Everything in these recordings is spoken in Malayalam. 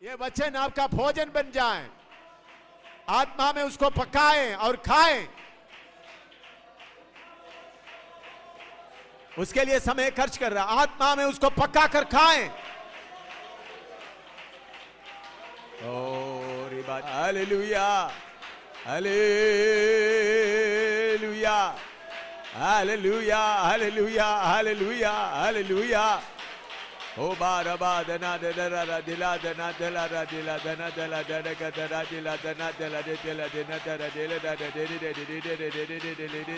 ये वचन आपका भोजन बन जाए, आत्मा में उसको पकाएं और खाएं। उसके लिए समय खर्च कर रहा, आत्मा में उसको पका कर खाएं। Hallelujah, hallelujah, hallelujah, hallelujah, hallelujah, hallelujah. ओ बारबा दना दरा दिला दना दला दिला दना दला दना दरा दिला दना दला दिला दना दरा दिला दना दे दे दे दे दे दे दे।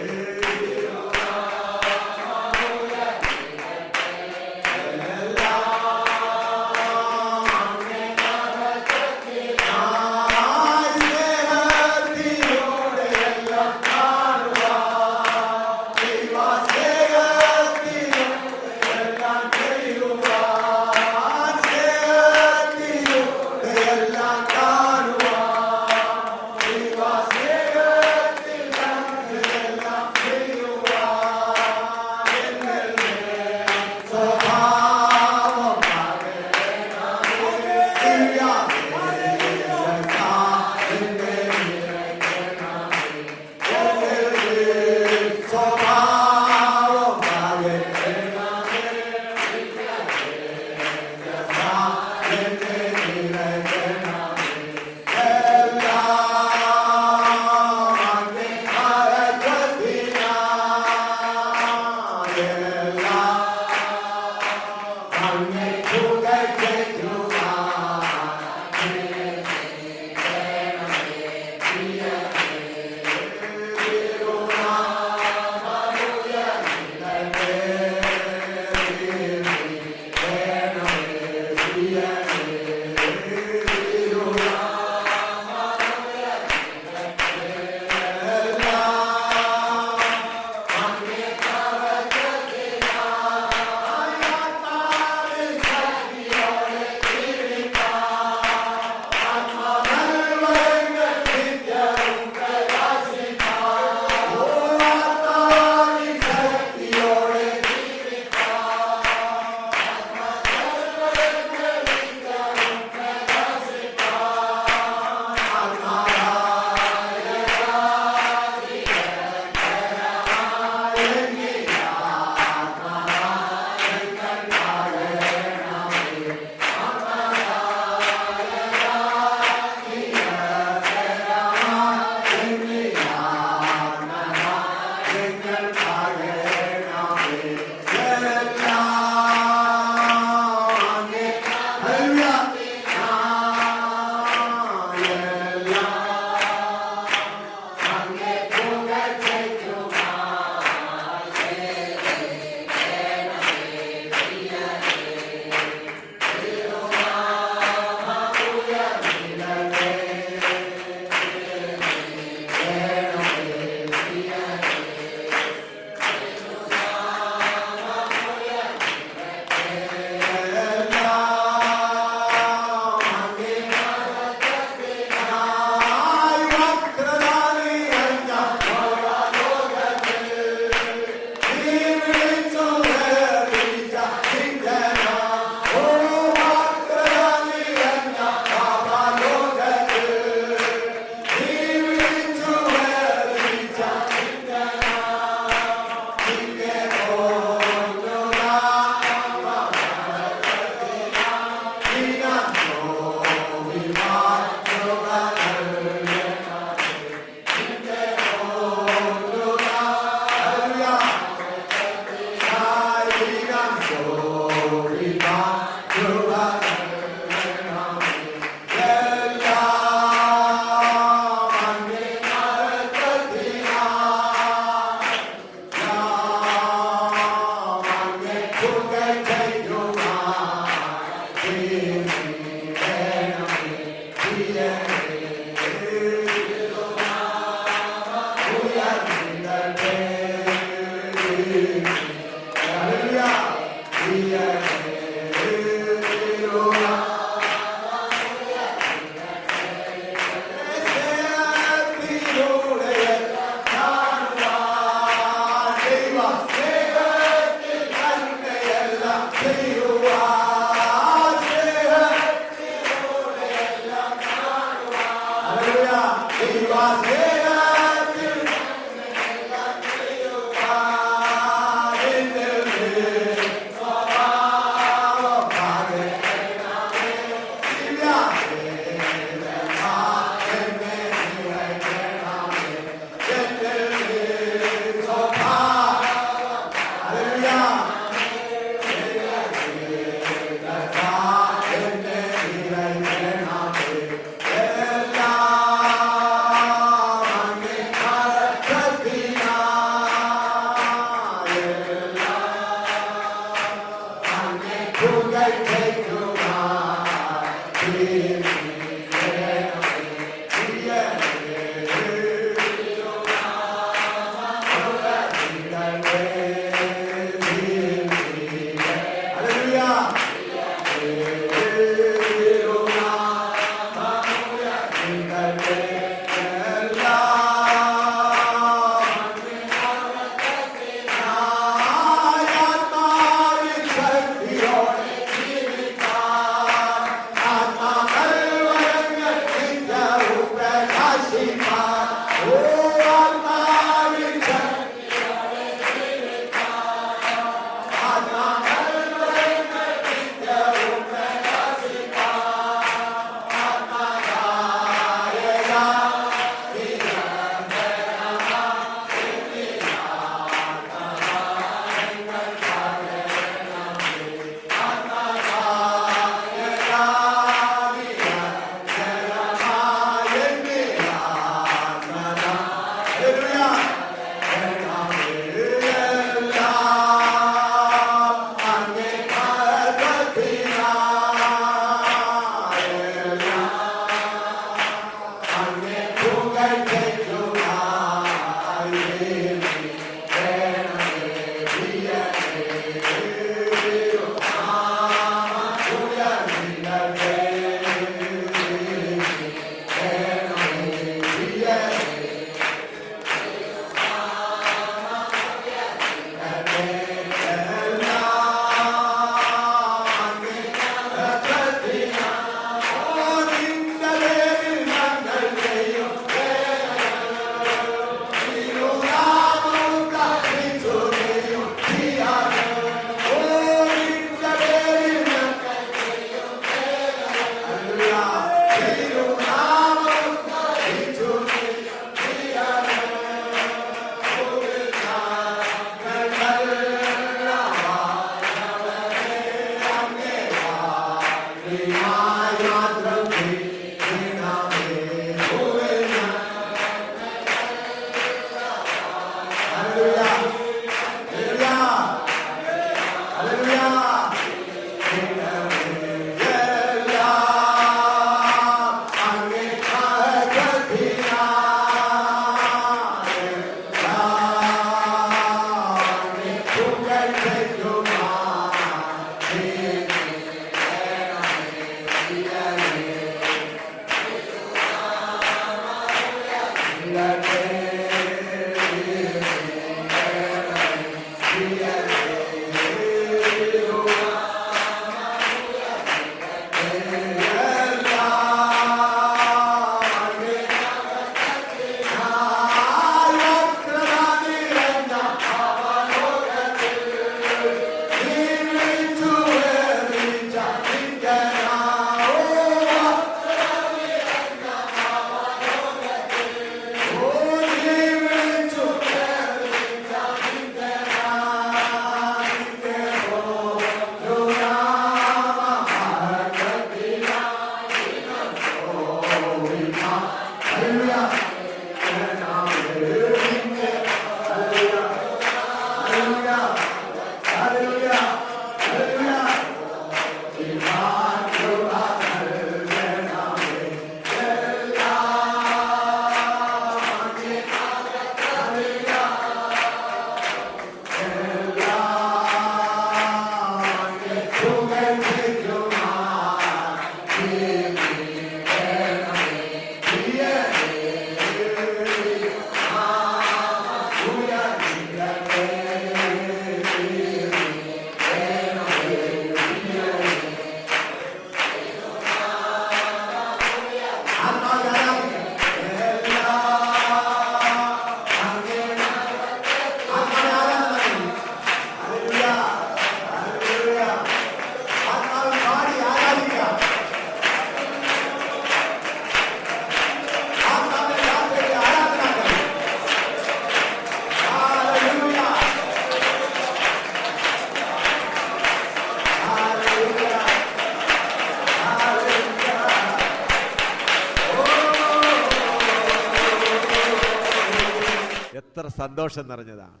എത്ര സന്തോഷം നിറഞ്ഞതാണ്,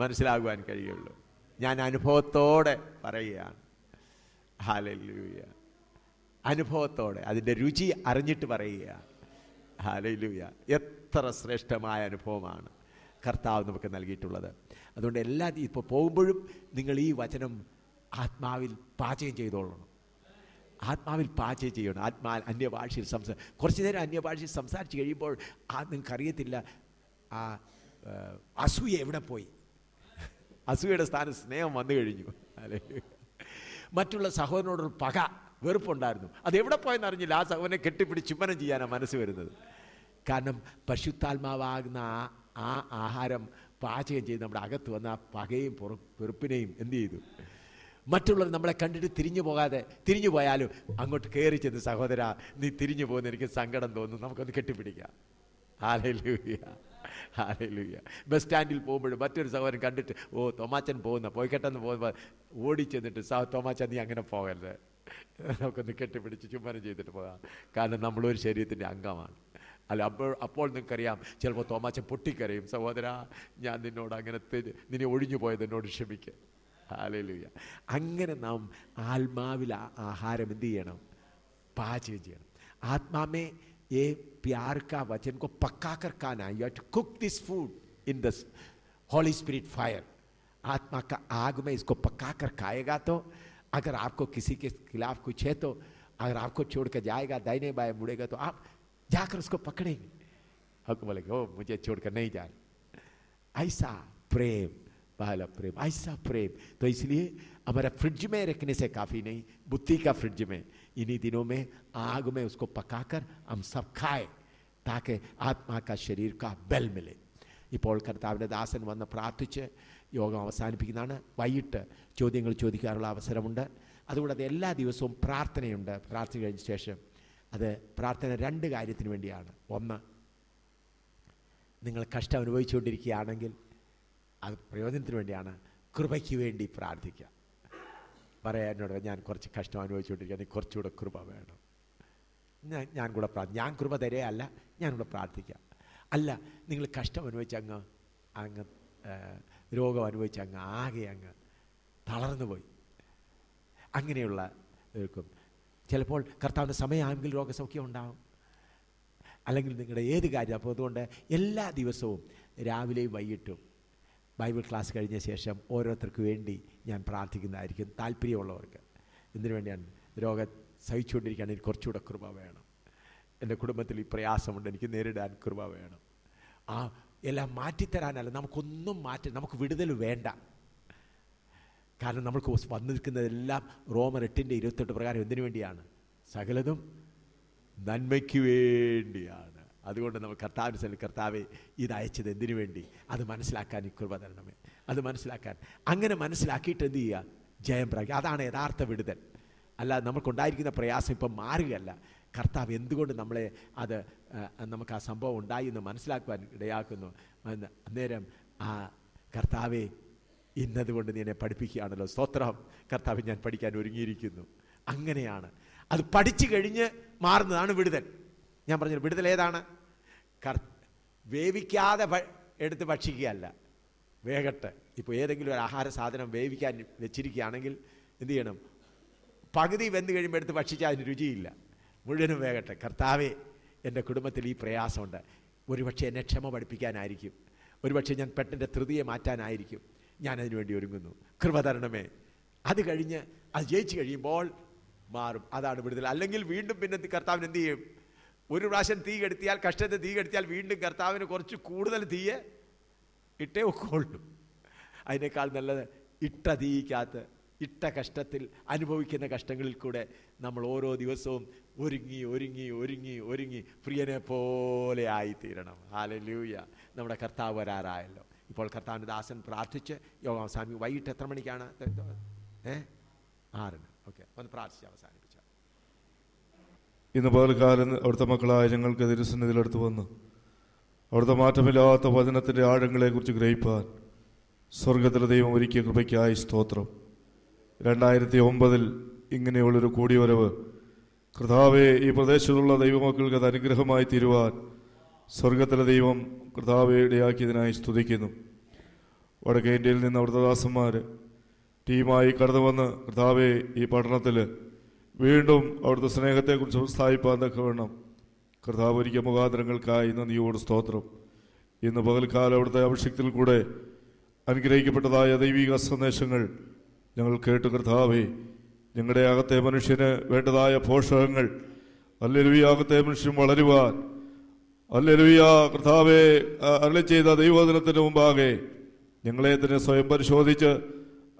മനസ്സിലാകുവാൻ കഴിയുള്ളൂ. ഞാൻ അനുഭവത്തോടെ പറയുകയാണ്. ഹല്ലേലൂയ. അനുഭവത്തോടെ അതിൻ്റെ രുചി അറിഞ്ഞിട്ട് പറയുകയാണ്. ഹല്ലേലൂയ. എത്ര ശ്രേഷ്ഠമായ അനുഭവമാണ് കർത്താവ് നമുക്ക് നൽകിയിട്ടുള്ളത്. അതുകൊണ്ട് ഇപ്പോൾ പോകുമ്പോഴും നിങ്ങൾ ഈ വചനം ആത്മാവിൽ പാചകം ചെയ്തോളണം. ആത്മാവിൽ പാചകം ചെയ്യണം. അന്യഭാഷയിൽ കുറച്ചു നേരം അന്യഭാഷയിൽ സംസാരിച്ച് കഴിയുമ്പോൾ നിങ്ങൾക്കറിയത്തില്ല ആ അസൂയ എവിടെ പോയി. അസൂയയുടെ സ്ഥാനം സ്നേഹം വന്നു കഴിഞ്ഞു. മറ്റുള്ള സഹോദരനോടൊരു പക, വെറുപ്പുണ്ടായിരുന്നു, അത് എവിടെ പോയെന്ന് അറിഞ്ഞില്ല. ആ സഹോദരനെ കെട്ടിപ്പിടിച്ച് ചുമ്മനം ചെയ്യാനാണ് മനസ്സ് വരുന്നത്. കാരണം പരിശുദ്ധാത്മാവാകുന്ന ആ ആഹാരം പാചകം ചെയ്ത് നമ്മുടെ അകത്ത് വന്ന ആ പകയും വെറുപ്പിനെയും എന്ത് ചെയ്തു? മറ്റുള്ളവർ നമ്മളെ കണ്ടിട്ട് തിരിഞ്ഞു പോയാലും അങ്ങോട്ട് കയറി ചെന്ന്, സഹോദര നീ തിരിഞ്ഞു പോകുന്ന എനിക്ക് സങ്കടം തോന്നുന്നു, നമുക്കൊന്ന് കെട്ടിപ്പിടിക്കാം. Hallelujah, hallelujah. ബസ് സ്റ്റാൻഡിൽ പോകുമ്പോഴും മറ്റൊരു സഹോദരൻ കണ്ടിട്ട്, ഓ തോമാച്ചൻ പോയിക്കെട്ടെന്ന് പോകുമ്പോൾ ഓടിച്ചെന്നിട്ട്, തോമാച്ചൻ നീ അങ്ങനെ പോകരുത്, നമുക്കൊന്ന് കെട്ടിപ്പിടിച്ച് ചുമ്മനം ചെയ്തിട്ട് പോകാം. കാരണം നമ്മളൊരു ശരീരത്തിൻ്റെ അംഗമാണ്. അല്ല, അപ്പോൾ നിങ്ങൾക്കറിയാം, ചിലപ്പോൾ തോമാച്ചൻ പൊട്ടിക്കരയും, സഹോദര ഞാൻ നിന്നോട് അങ്ങനെ നിന്നെ ഒഴിഞ്ഞു പോയത് എന്നോട് ക്ഷമിക്കുക. ഹല്ലേലൂയ. അങ്ങനെ നാം ആത്മാവിൽ ആഹാരം എന്ത് ചെയ്യണം? പാചകം ചെയ്യണം. ആത്മാമേ ये प्यार का वचन को पक्का कर खाना है. You have to cook this food in the Holy Spirit fire. आत्मा का आग में इसको पक्का कर खाएगा तो अगर आपको किसी के खिलाफ कुछ है तो अगर आपको छोड़ कर जाएगा, दाहिने बाएं मुड़ेगा, तो आप जाकर उसको पकड़ेंगे. आपको बोलेंगे ओ मुझे छोड़कर नहीं जा रहा. ऐसा प्रेम, पहला प्रेम, ऐसा प्रेम. तो इसलिए हमारा फ्रिज में रखने से काफ़ी नहीं, बुद्धि का फ्रिज में इन्हीं दिनों में आग में उसको पकाकर हम सब खाए, ताकि आत्मा का शरीर का बल मिले. ഇപ്പോൾ കർത്താവിൻ്റെ ദാസൻ വന്ന് പ്രാർത്ഥിച്ച് യോഗം അവസാനിപ്പിക്കുന്നതാണ്. വൈകിട്ട് ചോദ്യങ്ങൾ ചോദിക്കാനുള്ള അവസരമുണ്ട്. അതുകൂടാതെ എല്ലാ ദിവസവും പ്രാർത്ഥനയുണ്ട്. പ്രാർത്ഥന കഴിഞ്ഞ ശേഷം അത് പ്രാർത്ഥന 2 കാര്യത്തിന് വേണ്ടിയാണ്. ഒന്ന്, നിങ്ങൾ കഷ്ടം അനുഭവിച്ചുകൊണ്ടിരിക്കുകയാണെങ്കിൽ അത് പ്രയോജനത്തിന് വേണ്ടിയാണ്. കൃപയ്ക്ക് വേണ്ടി പ്രാർത്ഥിക്കുക. പറയാനോട് ഞാൻ കുറച്ച് കഷ്ടം അനുഭവിച്ചുകൊണ്ടിരിക്കുക, നീ കുറച്ചുകൂടെ കൃപ വേണം, ഞാൻ കൂടെ ഞാൻ കൃപ തരയല്ല, ഞാനിവിടെ പ്രാർത്ഥിക്കാം. അല്ല, നിങ്ങൾ കഷ്ടം അനുഭവിച്ച് അങ്ങ് രോഗം അനുഭവിച്ച് ആകെ തളർന്നു പോയി, അങ്ങനെയുള്ള ചിലപ്പോൾ കർത്താവിൻ്റെ സമയമാണെങ്കിൽ രോഗസൗഖ്യം ഉണ്ടാകും. അല്ലെങ്കിൽ നിങ്ങളുടെ ഏത് കാര്യം. അപ്പോൾ അതുകൊണ്ട് എല്ലാ ദിവസവും രാവിലെയും വൈകിട്ടും ബൈബിൾ ക്ലാസ് കഴിഞ്ഞ ശേഷം ഓരോരുത്തർക്ക് വേണ്ടി ഞാൻ പ്രാർത്ഥിക്കുന്നതായിരിക്കും. താല്പര്യമുള്ളവർക്ക്. എന്തിനു വേണ്ടിയാണ്? രോഗം സഹിച്ചുകൊണ്ടിരിക്കുകയാണ്, എനിക്ക് കുറച്ചുകൂടെ കൃപ വേണം, എൻ്റെ കുടുംബത്തിൽ ഈ പ്രയാസമുണ്ട്, എനിക്ക് നേരിടാൻ കൃപ വേണം. എല്ലാം മാറ്റിത്തരാനല്ല, നമുക്കൊന്നും നമുക്ക് വിടുതൽ വേണ്ട. കാരണം നമുക്ക് വന്നു നിൽക്കുന്നതെല്ലാം റോമർ 8:28 പ്രകാരം എന്തിനു വേണ്ടിയാണ്? സകലതും നന്മയ്ക്ക് വേണ്ടിയാണ്. അതുകൊണ്ട് നമ്മൾ കർത്താവെ ഇത് അയച്ചത് എന്തിനു വേണ്ടി? അത് മനസ്സിലാക്കാൻ ഈ കൃപ തരണമേ. അത് മനസ്സിലാക്കാൻ, അങ്ങനെ മനസ്സിലാക്കിയിട്ട് എന്ത് ചെയ്യുക? ജയം പ്രാപിക്കുക. അതാണ് യഥാർത്ഥ വിടുതൽ. അല്ല, നമുക്കുണ്ടായിരിക്കുന്ന പ്രയാസം ഇപ്പം മാറുകയല്ല, കർത്താവ് എന്തുകൊണ്ട് നമ്മളെ നമുക്ക് ആ സംഭവം ഉണ്ടായി എന്ന് മനസ്സിലാക്കുവാൻ ഇടയാക്കുന്നു. അന്നേരം ആ കർത്താവെ ഇന്നതുകൊണ്ട് നീ എന്നെ പഠിപ്പിക്കുകയാണല്ലോ, സ്തോത്രം കർത്താവ്, ഞാൻ പഠിക്കാൻ ഒരുങ്ങിയിരിക്കുന്നു. അങ്ങനെയാണ് അത് പഠിച്ചു കഴിഞ്ഞ് മാറുന്നതാണ് വിടുതൽ. ഞാൻ പറഞ്ഞു, വിടുതൽ ഏതാണ്? വേവിക്കാതെ എടുത്ത് ഭക്ഷിക്കുകയല്ല, വേകട്ടെ. ഇപ്പോൾ ഏതെങ്കിലും ഒരു ആഹാര സാധനം വേവിക്കാൻ വെച്ചിരിക്കുകയാണെങ്കിൽ എന്ത് ചെയ്യണം? പകുതി വെന്ത് കഴിയുമ്പോൾ എടുത്ത് ഭക്ഷിച്ചാൽ അതിന് രുചിയില്ല, മുഴുവനും വേകട്ടെ. കർത്താവേ, എൻ്റെ കുടുംബത്തിൽ ഈ പ്രയാസമുണ്ട്, ഒരുപക്ഷെ എന്നെ ക്ഷമ പഠിപ്പിക്കാനായിരിക്കും, ഒരുപക്ഷെ ഞാൻ പെട്ടെൻ്റെ ധൃതിയെ മാറ്റാനായിരിക്കും, ഞാനതിനു വേണ്ടി ഒരുങ്ങുന്നു, കൃപ തരണമേ. അത് കഴിഞ്ഞ് അത് ജയിച്ചു കഴിയുമ്പോൾ മാറും. അതാണ് വിടുതൽ. അല്ലെങ്കിൽ വീണ്ടും പിന്നെ കർത്താവിന് എന്ത് ചെയ്യും? ഒരു പ്രാവശ്യം തീ കെടുത്തിയാൽ, കഷ്ടത്തെ തീ കെടുത്തിയാൽ വീണ്ടും കർത്താവിന് കുറച്ച് കൂടുതൽ തീയെ ഇട്ടേ ഒക്കെയുള്ളൂ. അതിനേക്കാൾ നല്ലത് ഇട്ട തീക്കകത്ത്, ഇട്ട കഷ്ടത്തിൽ, അനുഭവിക്കുന്ന കഷ്ടങ്ങളിൽ കൂടെ നമ്മൾ ഓരോ ദിവസവും ഒരുങ്ങി ഒരുങ്ങി ഒരുങ്ങി ഒരുങ്ങി പ്രിയനെ പോലെ ആയിത്തീരണം. ഹല്ലേലൂയ. നമ്മുടെ കർത്താവ് വരാറായല്ലോ. ഇപ്പോൾ കർത്താവിൻ്റെ ദാസൻ പ്രാർത്ഥിച്ച് യോഗം അവസാനിപ്പിക്കും. വൈകിട്ട് എത്ര മണിക്കാണ്? 6-ന്. ഓക്കെ, ഒന്ന് പ്രാർത്ഥിച്ച് അവസാനിപ്പിച്ചു. ഇന്ന് പകൽക്കാലം അവിടുത്തെ മക്കളായ ഞങ്ങൾക്ക് തിരുസന്നിധിയിലെടുത്ത് വന്ന് അവിടുത്തെ മാറ്റമില്ലാത്ത വചനത്തിൻ്റെ ആഴങ്ങളെക്കുറിച്ച് ഗ്രഹിപ്പാൻ സ്വർഗത്തിലെ ദൈവം ഒരുക്കിയ കൃപയ്ക്കായി സ്തോത്രം. 2009 ഇങ്ങനെയുള്ളൊരു കൂടിവരവ് കർത്താവേ, ഈ പ്രദേശത്തുള്ള ദൈവമക്കൾക്ക് അത് അനുഗ്രഹമായി തീരുവാൻ സ്വർഗത്തിലെ ദൈവം കർത്താവെ ഇടയാക്കിയതിനായി സ്തുതിക്കുന്നു. വടക്കേ ഇന്ത്യയിൽ നിന്ന് അവിടുത്തെ ദാസന്മാർ ടീമായി കടന്നു വന്ന് കർത്താവെ ഈ പഠനത്തിൽ വീണ്ടും അവിടുത്തെ സ്നേഹത്തെക്കുറിച്ച് പ്രോത്സാഹിപ്പാൻ തക്കവണ്ണം കർത്താവ് ഒരുക്കിയ മുഖാന്തരങ്ങൾക്കായി നന്ദിയോട് സ്തോത്രം. ഇന്ന് പകൽക്കാലം അവിടുത്തെ അഭിഷേകത്തിൽ കൂടെ അനുഗ്രഹിക്കപ്പെട്ടതായ ദൈവിക സന്ദേശങ്ങൾ ഞങ്ങൾ കേട്ട് കർത്താവെ ഞങ്ങളുടെ അകത്തെ മനുഷ്യന് വേണ്ടതായ പോഷകങ്ങൾ ഹല്ലേലൂയ, അകത്തെ മനുഷ്യൻ വളരുവാൻ ഹല്ലേലൂയ കർത്താവെ അരുളി ചെയ്ത ദൈവവചനത്തിന് മുമ്പാകെ ഞങ്ങളെ തന്നെ സ്വയം പരിശോധിച്ച്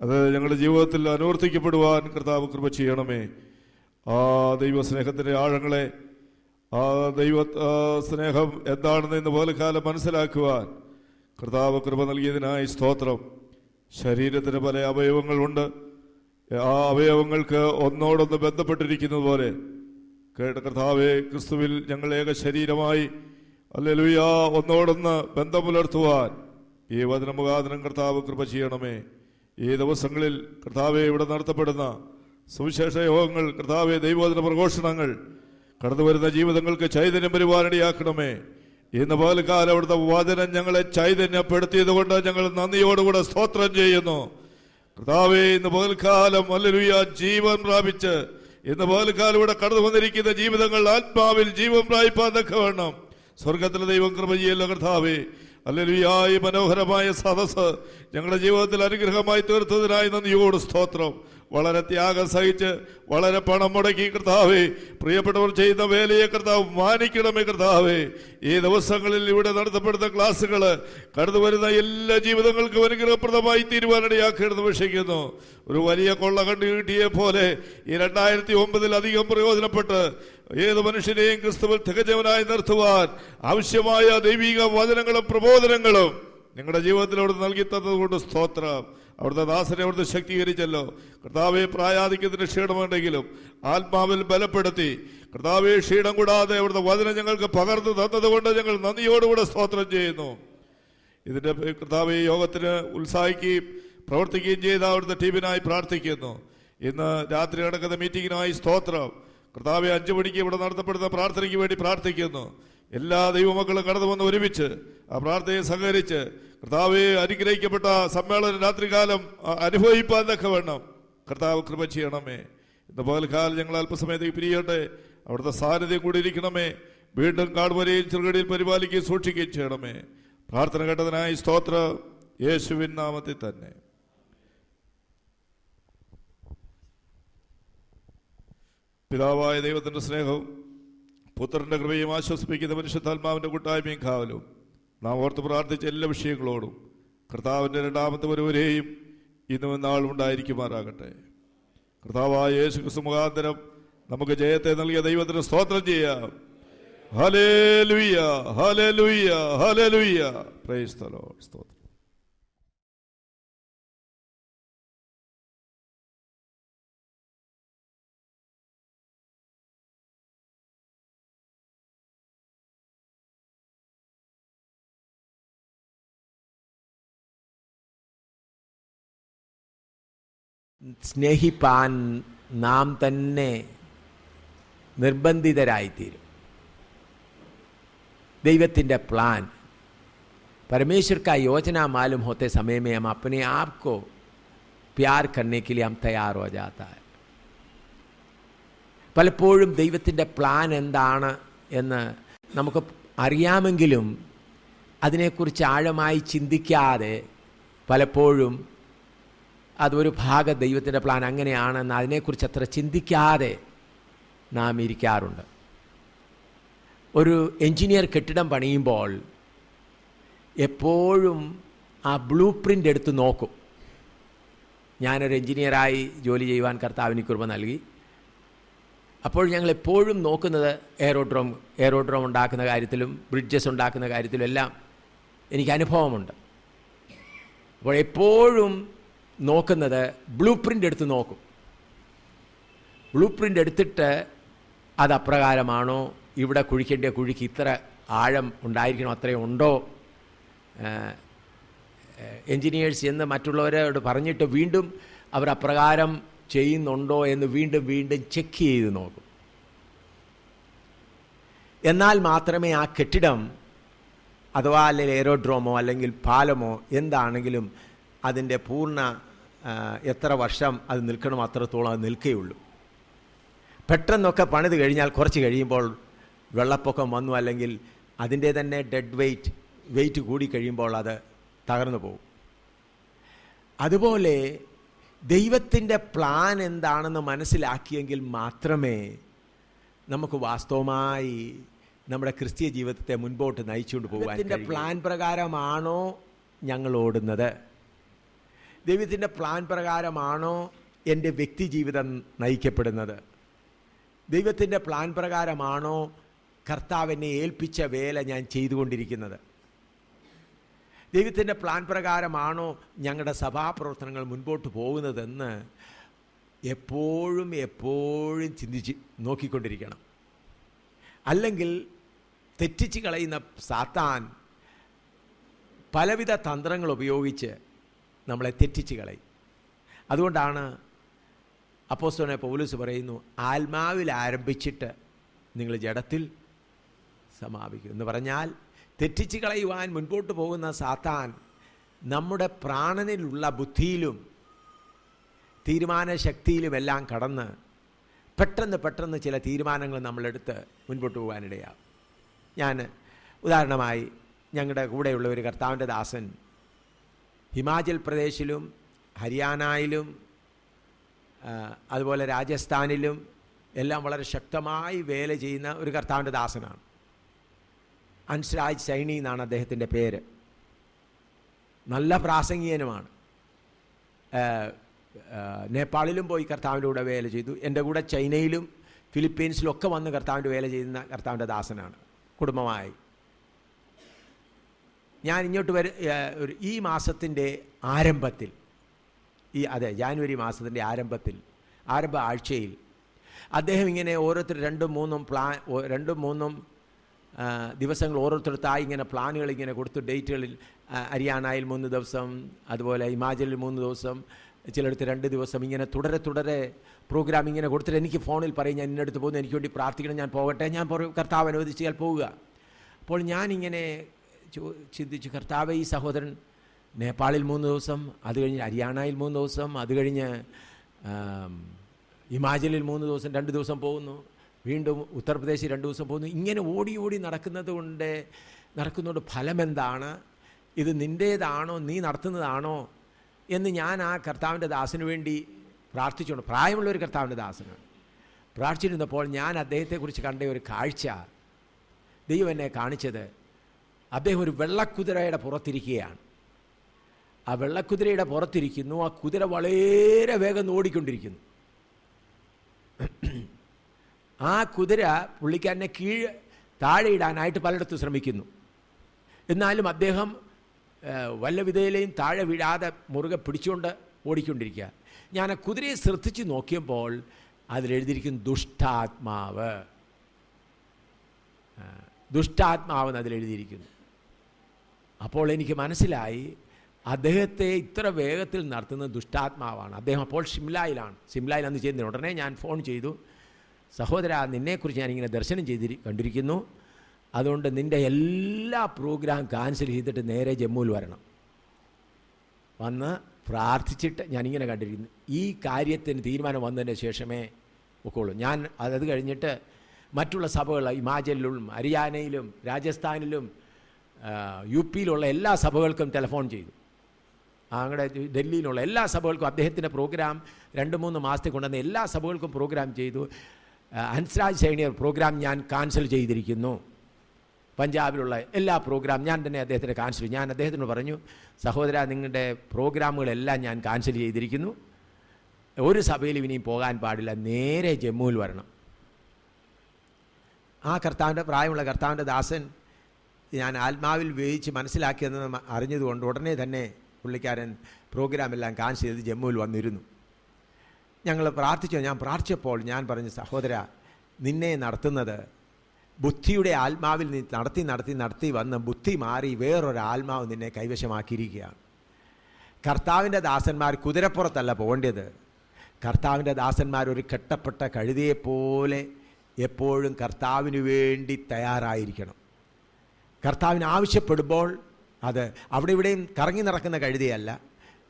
അത് ഞങ്ങളുടെ ജീവിതത്തിൽ അനുവർത്തിക്കപ്പെടുവാൻ കർത്താവ് കൃപ ചെയ്യണമേ. ആ ദൈവസ്നേഹത്തിൻ്റെ ആഴങ്ങളെ, ആ ദൈവ സ്നേഹം എന്താണെന്ന് ഇന്ന് പോലെ കാലം മനസ്സിലാക്കുവാൻ കർത്താവ് കൃപ നൽകിയതിനായി സ്തോത്രം. ശരീരത്തിന് പല അവയവങ്ങളുണ്ട്. ആ അവയവങ്ങൾക്ക് ഒന്നോടൊന്ന് ബന്ധപ്പെട്ടിരിക്കുന്നത് പോലെ കേട്ട കർത്താവെ ക്രിസ്തുവിൽ ഞങ്ങൾ ഏക ശരീരമായി ഹല്ലേലൂയ ഒന്നോടൊന്ന് ബന്ധം പുലർത്തുവാൻ ഈ വചനമുഖാന്തരം കർത്താവ് കൃപ ചെയ്യണമേ. ഈ ദിവസങ്ങളിൽ കർത്താവെ ഇവിടെ നടത്തപ്പെടുന്ന സുവിശേഷ യോഗങ്ങൾ, കർത്താവെ ദൈവവചന പ്രഘോഷണങ്ങൾ കടന്നു വരുന്ന ജീവിതങ്ങൾക്ക് ചൈതന്യം വരുവാനിടയാക്കണമേ. ഇന്ന് പകൽക്കാലം അവിടുത്തെ വചനം ഞങ്ങളെ ചൈതന്യപ്പെടുത്തിയത് കൊണ്ട് ഞങ്ങൾ നന്ദിയോടുകൂടെ സ്തോത്രം ചെയ്യുന്നു. കർത്താവെ ഇന്ന് പകൽക്കാലം ഹല്ലേലൂയ ജീവൻ പ്രാപിച്ച് ഇന്ന് പകൽക്കാലം ഇവിടെ കടന്നു വന്നിരിക്കുന്ന ജീവിതങ്ങൾ ആത്മാവിൽ ജീവൻ പ്രാപിപ്പാൻ തക്കവണ്ണം സ്വർഗത്തിലെ ദൈവം കൃപ ചെയ്യല്ലോ കർത്താവെ. ഹല്ലേലൂയ ഈ മനോഹരമായ സദസ്സ് ഞങ്ങളുടെ ജീവിതത്തിൽ അനുഗ്രഹമായി തീർത്തതിനായി നന്ദിയോട് സ്തോത്രം. വളരെ ത്യാഗം സഹിച്ച് വളരെ പണം മുടക്കി കർത്താവേ പ്രിയപ്പെട്ടവർ ചെയ്യുന്ന വേലയെ കർത്താവ് മാനിക്കണമേ കർത്താവേ. ഈ ദിവസങ്ങളിൽ ഇവിടെ നടത്തപ്പെടുന്ന ക്ലാസ്സുകൾ കടന്നു വരുന്ന എല്ലാ ജീവിതങ്ങൾക്കും അനുഗ്രഹപ്രദമായി തീരുവാനിടയാക്കണമെന്ന് വിഷയിക്കുന്നു. ഒരു വലിയ കൊള്ള കണ്ടു കിട്ടിയെ പോലെ ഈ 2009 അധികം പ്രയോജനപ്പെട്ട് ഏത് മനുഷ്യനെയും ക്രിസ്തുവിൽ തികച്ചവനായി നിർത്തുവാൻ ആവശ്യമായ ദൈവിക വചനങ്ങളും പ്രബോധനങ്ങളും നിങ്ങളുടെ ജീവിതത്തിൽ അവിടുന്ന് നൽകി തന്നതുകൊണ്ട് സ്തോത്രം. അവിടുത്തെ ദാസനെ അവിടുന്ന് ശക്തീകരിച്ചല്ലോ കർത്താവെ. പ്രായാധിക്യത്തിന് ക്ഷീണമുണ്ടെങ്കിലും ആത്മാവിൽ ബലപ്പെടുത്തി കർത്താവെ ക്ഷീണം കൂടാതെ അവിടുത്തെ വചനം ഞങ്ങൾക്ക് പകർന്നു തന്നതുകൊണ്ട് ഞങ്ങൾ നന്ദിയോടുകൂടെ സ്തോത്രം ചെയ്യുന്നു. ഇതിൻ്റെ കർത്താവെ യോഗത്തിന് ഉത്സാഹിക്കുകയും പ്രവർത്തിക്കുകയും ചെയ്ത അവിടുത്തെ ടീമിനായി പ്രാർത്ഥിക്കുന്നു. ഇന്ന് രാത്രി നടക്കുന്ന മീറ്റിങ്ങിനായി സ്തോത്രം. കർത്താവെ 5 മണിക്ക് ഇവിടെ നടത്തപ്പെടുന്ന പ്രാർത്ഥനയ്ക്ക് വേണ്ടി പ്രാർത്ഥിക്കുന്നു. എല്ലാ ദൈവമക്കളും കടന്നു വന്ന് ഒരുമിച്ച് ആ പ്രാർത്ഥനയെ സഹകരിച്ച് കർത്താവെ അനുഗ്രഹിക്കപ്പെട്ട സമ്മേളനം രാത്രികാലം അനുഭവിപ്പാൻ തക്കവണ്ണം കർത്താവ് കൃപ ചെയ്യണമേ. ഇന്ന് പകൽക്കാലം ഞങ്ങൾ അല്പസമയത്തേക്ക് പിരിയട്ടെ. അവിടുത്തെ സാന്നിധ്യം കൂടി ഇരിക്കണമേ. വീണ്ടും കാണുവരെയും ചെറുകടിയിൽ പരിപാലിക്കുകയും സൂക്ഷിക്കുകയും ചെയ്യണമേ. പ്രാർത്ഥന കേട്ടതിനായി സ്തോത്രം, യേശുവിൻ നാമത്തിൽ തന്നെ. പിതാവായ ദൈവത്തിൻ്റെ സ്നേഹവും പുത്രന്റെ കൃപയും ആശ്വസിപ്പിക്കുന്ന പരിശുദ്ധാത്മാവിൻ്റെ കൂട്ടായ്മയും കാവലും നാം ഓർത്ത് പ്രാർത്ഥിച്ച എല്ലാ വിഷയങ്ങളോടും കർത്താവിൻ്റെ 2ാമത്തെ വരവരെയും ഇന്നും നാളും ഉണ്ടായിരിക്കുമാറാകട്ടെ. കർത്താവായ യേശുക്രിസ്തു മുഖാന്തരം നമുക്ക് ജയത്തെ നൽകിയ ദൈവത്തിന് സ്തോത്രം ചെയ്യാം. Hallelujah, hallelujah, hallelujah. Praise the Lord. സ്തോത്രം. സ്നേഹിപ്പാൻ നാം തന്നെ നിർബന്ധിതരായിത്തീരും. ദൈവത്തിൻ്റെ പ്ലാൻ परमेश्वर का योजना मालूम होते समय में हम अपने आप को प्यार करने के लिए हम तैयार हो जाता है. പലപ്പോഴും ദൈവത്തിൻ്റെ പ്ലാൻ എന്താണ് എന്ന് നമുക്ക് അറിയാമെങ്കിലും അതിനെക്കുറിച്ച് ആഴമായി ചിന്തിക്കാതെ പലപ്പോഴും അതൊരു ഭാഗം ദൈവത്തിൻ്റെ പ്ലാൻ അങ്ങനെയാണെന്ന് അതിനെക്കുറിച്ച് അത്ര ചിന്തിക്കാതെ നാം ഇരിക്കാറുണ്ട്. ഒരു എൻജിനീയർ കെട്ടിടം പണിയുമ്പോൾ എപ്പോഴും ആ ബ്ലൂ പ്രിൻ്റ് എടുത്ത് നോക്കും. ഞാനൊരു എൻജിനീയറായി ജോലി ചെയ്യുവാൻ കർത്താവിന് കൃപ നൽകി. അപ്പോൾ ഞങ്ങൾ എപ്പോഴും നോക്കുന്നത് എയറോഡ്രോം ഉണ്ടാക്കുന്ന കാര്യത്തിലും ബ്രിഡ്ജസ് ഉണ്ടാക്കുന്ന കാര്യത്തിലും എല്ലാം എനിക്ക് അനുഭവമുണ്ട്. അപ്പോൾ എപ്പോഴും നോക്കുന്നത് ബ്ലൂ പ്രിൻ്റ് എടുത്ത് നോക്കും. ബ്ലൂ പ്രിൻ്റ് എടുത്തിട്ട് അത് അപ്രകാരമാണോ, ഇവിടെ കുഴിക്കേണ്ട കുഴിക്ക് ഇത്ര ആഴം ഉണ്ടായിരിക്കണോ, അത്രയും ഉണ്ടോ, എൻജിനീയേഴ്സ് എന്ന് മറ്റുള്ളവരോട് പറഞ്ഞിട്ട് വീണ്ടും അവർ അപ്രകാരം ചെയ്യുന്നുണ്ടോ എന്ന് വീണ്ടും വീണ്ടും ചെക്ക് ചെയ്ത് നോക്കും. എന്നാൽ മാത്രമേ ആ കെട്ടിടം അഥവാ അല്ലെങ്കിൽ എയറോഡ്രോമോ അല്ലെങ്കിൽ പാലമോ എന്താണെങ്കിലും അതിൻ്റെ പൂർണ്ണ എത്ര വർഷം അത് നിൽക്കണമോ അത്രത്തോളം അത് നിൽക്കുകയുള്ളൂ. പെട്ടെന്നൊക്കെ പണിത് കഴിഞ്ഞാൽ കുറച്ച് കഴിയുമ്പോൾ വെള്ളപ്പൊക്കം വന്നു, അല്ലെങ്കിൽ അതിൻ്റെ തന്നെ ഡെഡ് വെയിറ്റ് കൂടി കഴിയുമ്പോൾ അത് തകർന്നു പോകും. അതുപോലെ ദൈവത്തിൻ്റെ പ്ലാൻ എന്താണെന്ന് മനസ്സിലാക്കിയെങ്കിൽ മാത്രമേ നമുക്ക് വാസ്തവമായി നമ്മുടെ ക്രിസ്തീയ ജീവിതത്തെ മുൻപോട്ട് നയിച്ചുകൊണ്ട് പോകാൻ. ദൈവത്തിൻ്റെ പ്ലാൻ പ്രകാരമാണോ ഞങ്ങൾ ഓടുന്നത്? ദൈവത്തിൻ്റെ പ്ലാൻ പ്രകാരമാണോ എൻ്റെ വ്യക്തി ജീവിതം നയിക്കപ്പെടുന്നത്? ദൈവത്തിൻ്റെ പ്ലാൻ പ്രകാരമാണോ കർത്താവിനെ ഏൽപ്പിച്ച വേല ഞാൻ ചെയ്തുകൊണ്ടിരിക്കുന്നത്? ദൈവത്തിൻ്റെ പ്ലാൻ പ്രകാരമാണോ ഞങ്ങളുടെ സഭാപ്രവർത്തനങ്ങൾ മുൻപോട്ട് പോകുന്നതെന്ന് എപ്പോഴും ചിന്തിച്ച് നോക്കിക്കൊണ്ടിരിക്കണം. അല്ലെങ്കിൽ തെറ്റിച്ച് കളയുന്ന സാത്താൻ പലവിധ തന്ത്രങ്ങൾ ഉപയോഗിച്ച് നമ്മളെ തെറ്റിച്ച് കളയും. അതുകൊണ്ടാണ് അപ്പോസ്തലനായ പൗലോസ് പറയുന്നു, ആത്മാവിൽ ആരംഭിച്ചിട്ട് നിങ്ങൾ ജഡത്തിൽ സമാപിക്കും എന്ന് പറഞ്ഞാൽ, തെറ്റിച്ച് കളയുവാൻ മുൻപോട്ട് പോകുന്ന സാത്താൻ നമ്മുടെ പ്രാണനിലുള്ള ബുദ്ധിയിലും തീരുമാനശക്തിയിലുമെല്ലാം കടന്ന് പെട്ടെന്ന് ചില തീരുമാനങ്ങൾ നമ്മളെടുത്ത് മുൻപോട്ട് പോകാനിടയാകും. ഞാൻ ഉദാഹരണമായി ഞങ്ങളുടെ കൂടെയുള്ള ഒരു കർത്താവിൻ്റെ ദാസൻ ഹിമാചൽ പ്രദേശിലും ഹരിയാനയിലും അതുപോലെ രാജസ്ഥാനിലും എല്ലാം വളരെ ശക്തമായി വേല ചെയ്യുന്ന ഒരു കർത്താവിൻ്റെ ദാസനാണ്. അൻസ്രാജ് സൈനി എന്നാണ് അദ്ദേഹത്തിൻ്റെ പേര്. നല്ല പ്രാസംഗികനുമാണ്. നേപ്പാളിലും പോയി കർത്താവിൻ്റെ കൂടെ വേല ചെയ്തു. എൻ്റെ കൂടെ ചൈനയിലും ഫിലിപ്പീൻസിലും ഒക്കെ വന്ന് കർത്താവിൻ്റെ വേല ചെയ്യുന്ന കർത്താവിൻ്റെ ദാസനാണ് കുടുംബമായി. ഞാൻ ഇങ്ങോട്ട് ഈ മാസത്തിൻ്റെ ആരംഭത്തിൽ, ജാനുവരി മാസത്തിൻ്റെ ആരംഭ ആഴ്ചയിൽ അദ്ദേഹം ഇങ്ങനെ ഓരോരുത്തർ രണ്ടും മൂന്നും ദിവസങ്ങൾ ഓരോരുത്തർത്തായി ഇങ്ങനെ പ്ലാനുകൾ ഇങ്ങനെ കൊടുത്തു. ഡേറ്റുകളിൽ ഹരിയാനയിൽ 3 ദിവസം, അതുപോലെ ഹിമാചലിൽ 3 ദിവസം, ചിലയിടത്ത് 2 ദിവസം, ഇങ്ങനെ തുടരെ പ്രോഗ്രാം ഇങ്ങനെ കൊടുത്തിട്ട് എനിക്ക് ഫോണിൽ പറയും, ഞാൻ ഇന്നടുത്ത് പോകുന്നു, എനിക്ക് വേണ്ടി പ്രാർത്ഥിക്കണം, ഞാൻ പോകട്ടെ, ഞാൻ കർത്താവ് അനുവദിച്ചാൽ പോവുക. അപ്പോൾ ഞാനിങ്ങനെ ചിന്തിച്ചു, കർത്താവ്, ഈ സഹോദരൻ നേപ്പാളിൽ 3 ദിവസം, അത് കഴിഞ്ഞ് ഹരിയാനയിൽ 3 ദിവസം, അത് കഴിഞ്ഞ് ഹിമാചലിൽ 3 ദിവസം, 2 ദിവസം പോകുന്നു, വീണ്ടും ഉത്തർപ്രദേശിൽ 2 ദിവസം പോകുന്നു. ഇങ്ങനെ ഓടി നടക്കുന്നതുകൊണ്ട് ഫലമെന്താണ്? ഇത് നിൻ്റേതാണോ, നീ നടത്തുന്നതാണോ എന്ന് ഞാൻ ആ കർത്താവിൻ്റെ ദാസന് വേണ്ടി പ്രാർത്ഥിച്ചുകൊണ്ട്, പ്രായമുള്ള ഒരു കർത്താവിൻ്റെ ദാസനാണ്, പ്രാർത്ഥിച്ചിരുന്നപ്പോൾ ഞാൻ അദ്ദേഹത്തെക്കുറിച്ച് കണ്ട ഒരു കാഴ്ച ദൈവം എന്നെ കാണിച്ചത്, അദ്ദേഹം ഒരു വെള്ളക്കുതിരയുടെ പുറത്തിരിക്കുകയാണ്. ആ വെള്ളക്കുതിരയുടെ പുറത്തിരിക്കുന്നു. ആ കുതിര വളരെ വേഗം ഓടിക്കൊണ്ടിരിക്കുന്നു. ആ കുതിര പുള്ളിക്കാരനെ താഴെ ഇടാനായിട്ട് പലയിടത്തും ശ്രമിക്കുന്നു. എന്നാലും അദ്ദേഹം വല്ല വിധയിലെയും താഴെ വീഴാതെ മുറുകെ പിടിച്ചുകൊണ്ട് ഓടിക്കൊണ്ടിരിക്കുക. ഞാൻ ആ കുതിരയെ ശ്രദ്ധിച്ച് നോക്കിയപ്പോൾ അതിലെഴുതിയിരിക്കുന്നു ദുഷ്ടാത്മാവ് എന്ന് അതിലെഴുതിയിരിക്കുന്നു. അപ്പോൾ എനിക്ക് മനസ്സിലായി, അദ്ദേഹത്തെ ഇത്ര വേഗത്തിൽ നടത്തുന്നത് ദുഷ്ടാത്മാവാണ്. അദ്ദേഹം അപ്പോൾ ഷിംലയിൽ അന്ന് ചെയ്യുന്നതിന് ഉടനെ ഞാൻ ഫോൺ ചെയ്തു, സഹോദര, നിന്നെക്കുറിച്ച് ഞാനിങ്ങനെ ദർശനം കണ്ടിരിക്കുന്നു, അതുകൊണ്ട് നിൻ്റെ എല്ലാ പ്രോഗ്രാം ക്യാൻസൽ ചെയ്തിട്ട് നേരെ ജമ്മുവിൽ വരണം, വന്ന് പ്രാർത്ഥിച്ചിട്ട് ഞാനിങ്ങനെ കണ്ടിരിക്കുന്നു. ഈ കാര്യത്തിന് തീരുമാനം വന്നതിന് ശേഷമേ ഒക്കെയുള്ളൂ. ഞാൻ അത് കഴിഞ്ഞിട്ട് മറ്റുള്ള സഭകൾ ഹിമാചലിലും ഹരിയാനയിലും രാജസ്ഥാനിലും UP-യിലുള്ള എല്ലാ സഭകൾക്കും ടെലിഫോൺ ചെയ്തു. അങ്ങനെ ഡൽഹിയിലുള്ള എല്ലാ സഭകൾക്കും അദ്ദേഹത്തിൻ്റെ പ്രോഗ്രാം 2-3 മാസത്തെ കൊണ്ടുവന്ന എല്ലാ സഭകൾക്കും പ്രോഗ്രാം ചെയ്തു. ഹൻസ്രാജ് സൈനിയർ പ്രോഗ്രാം ഞാൻ ക്യാൻസൽ ചെയ്തിരിക്കുന്നു. പഞ്ചാബിലുള്ള എല്ലാ പ്രോഗ്രാം ഞാൻ തന്നെ അദ്ദേഹത്തിന് ക്യാൻസൽ ചെയ്തു. ഞാൻ അദ്ദേഹത്തിനോട് പറഞ്ഞു, സഹോദര, നിങ്ങളുടെ പ്രോഗ്രാമുകളെല്ലാം ഞാൻ ക്യാൻസൽ ചെയ്തിരിക്കുന്നു, ഒരു സഭയിലും ഇനിയും പോകാൻ പാടില്ല, നേരെ ജമ്മുവിൽ വരണം. ആ പ്രായമുള്ള കർത്താവിൻ്റെ ദാസൻ ഞാൻ ആത്മാവിൽ വേവിച്ച് മനസ്സിലാക്കിയെന്ന് അറിഞ്ഞതുകൊണ്ട് ഉടനെ തന്നെ പുള്ളിക്കാരൻ പ്രോഗ്രാമെല്ലാം ക്യാൻസൽ ചെയ്ത് ജമ്മുവിൽ വന്നിരുന്നു. ഞങ്ങൾ ഞാൻ പ്രാർത്ഥിച്ചപ്പോൾ ഞാൻ പറഞ്ഞു, സഹോദര, നിന്നെ നടത്തുന്നത് ബുദ്ധിയുടെ ആത്മാവിൽ നീ നടത്തി വന്ന് ബുദ്ധി മാറി വേറൊരു ആത്മാവ് നിന്നെ കൈവശമാക്കിയിരിക്കുകയാണ്. കർത്താവിൻ്റെ ദാസന്മാർ കുതിരപ്പുറത്തല്ല പോകേണ്ടത്. കർത്താവിൻ്റെ ദാസന്മാർ ഒരു കെട്ടപ്പെട്ട കഴുതയെപ്പോലെ എപ്പോഴും കർത്താവിന് വേണ്ടി തയ്യാറായിരിക്കണം. കർത്താവിന് ആവശ്യപ്പെടുമ്പോൾ അത് അവിടെ ഇവിടെയും കറങ്ങി നടക്കുന്ന കഴുതയല്ല,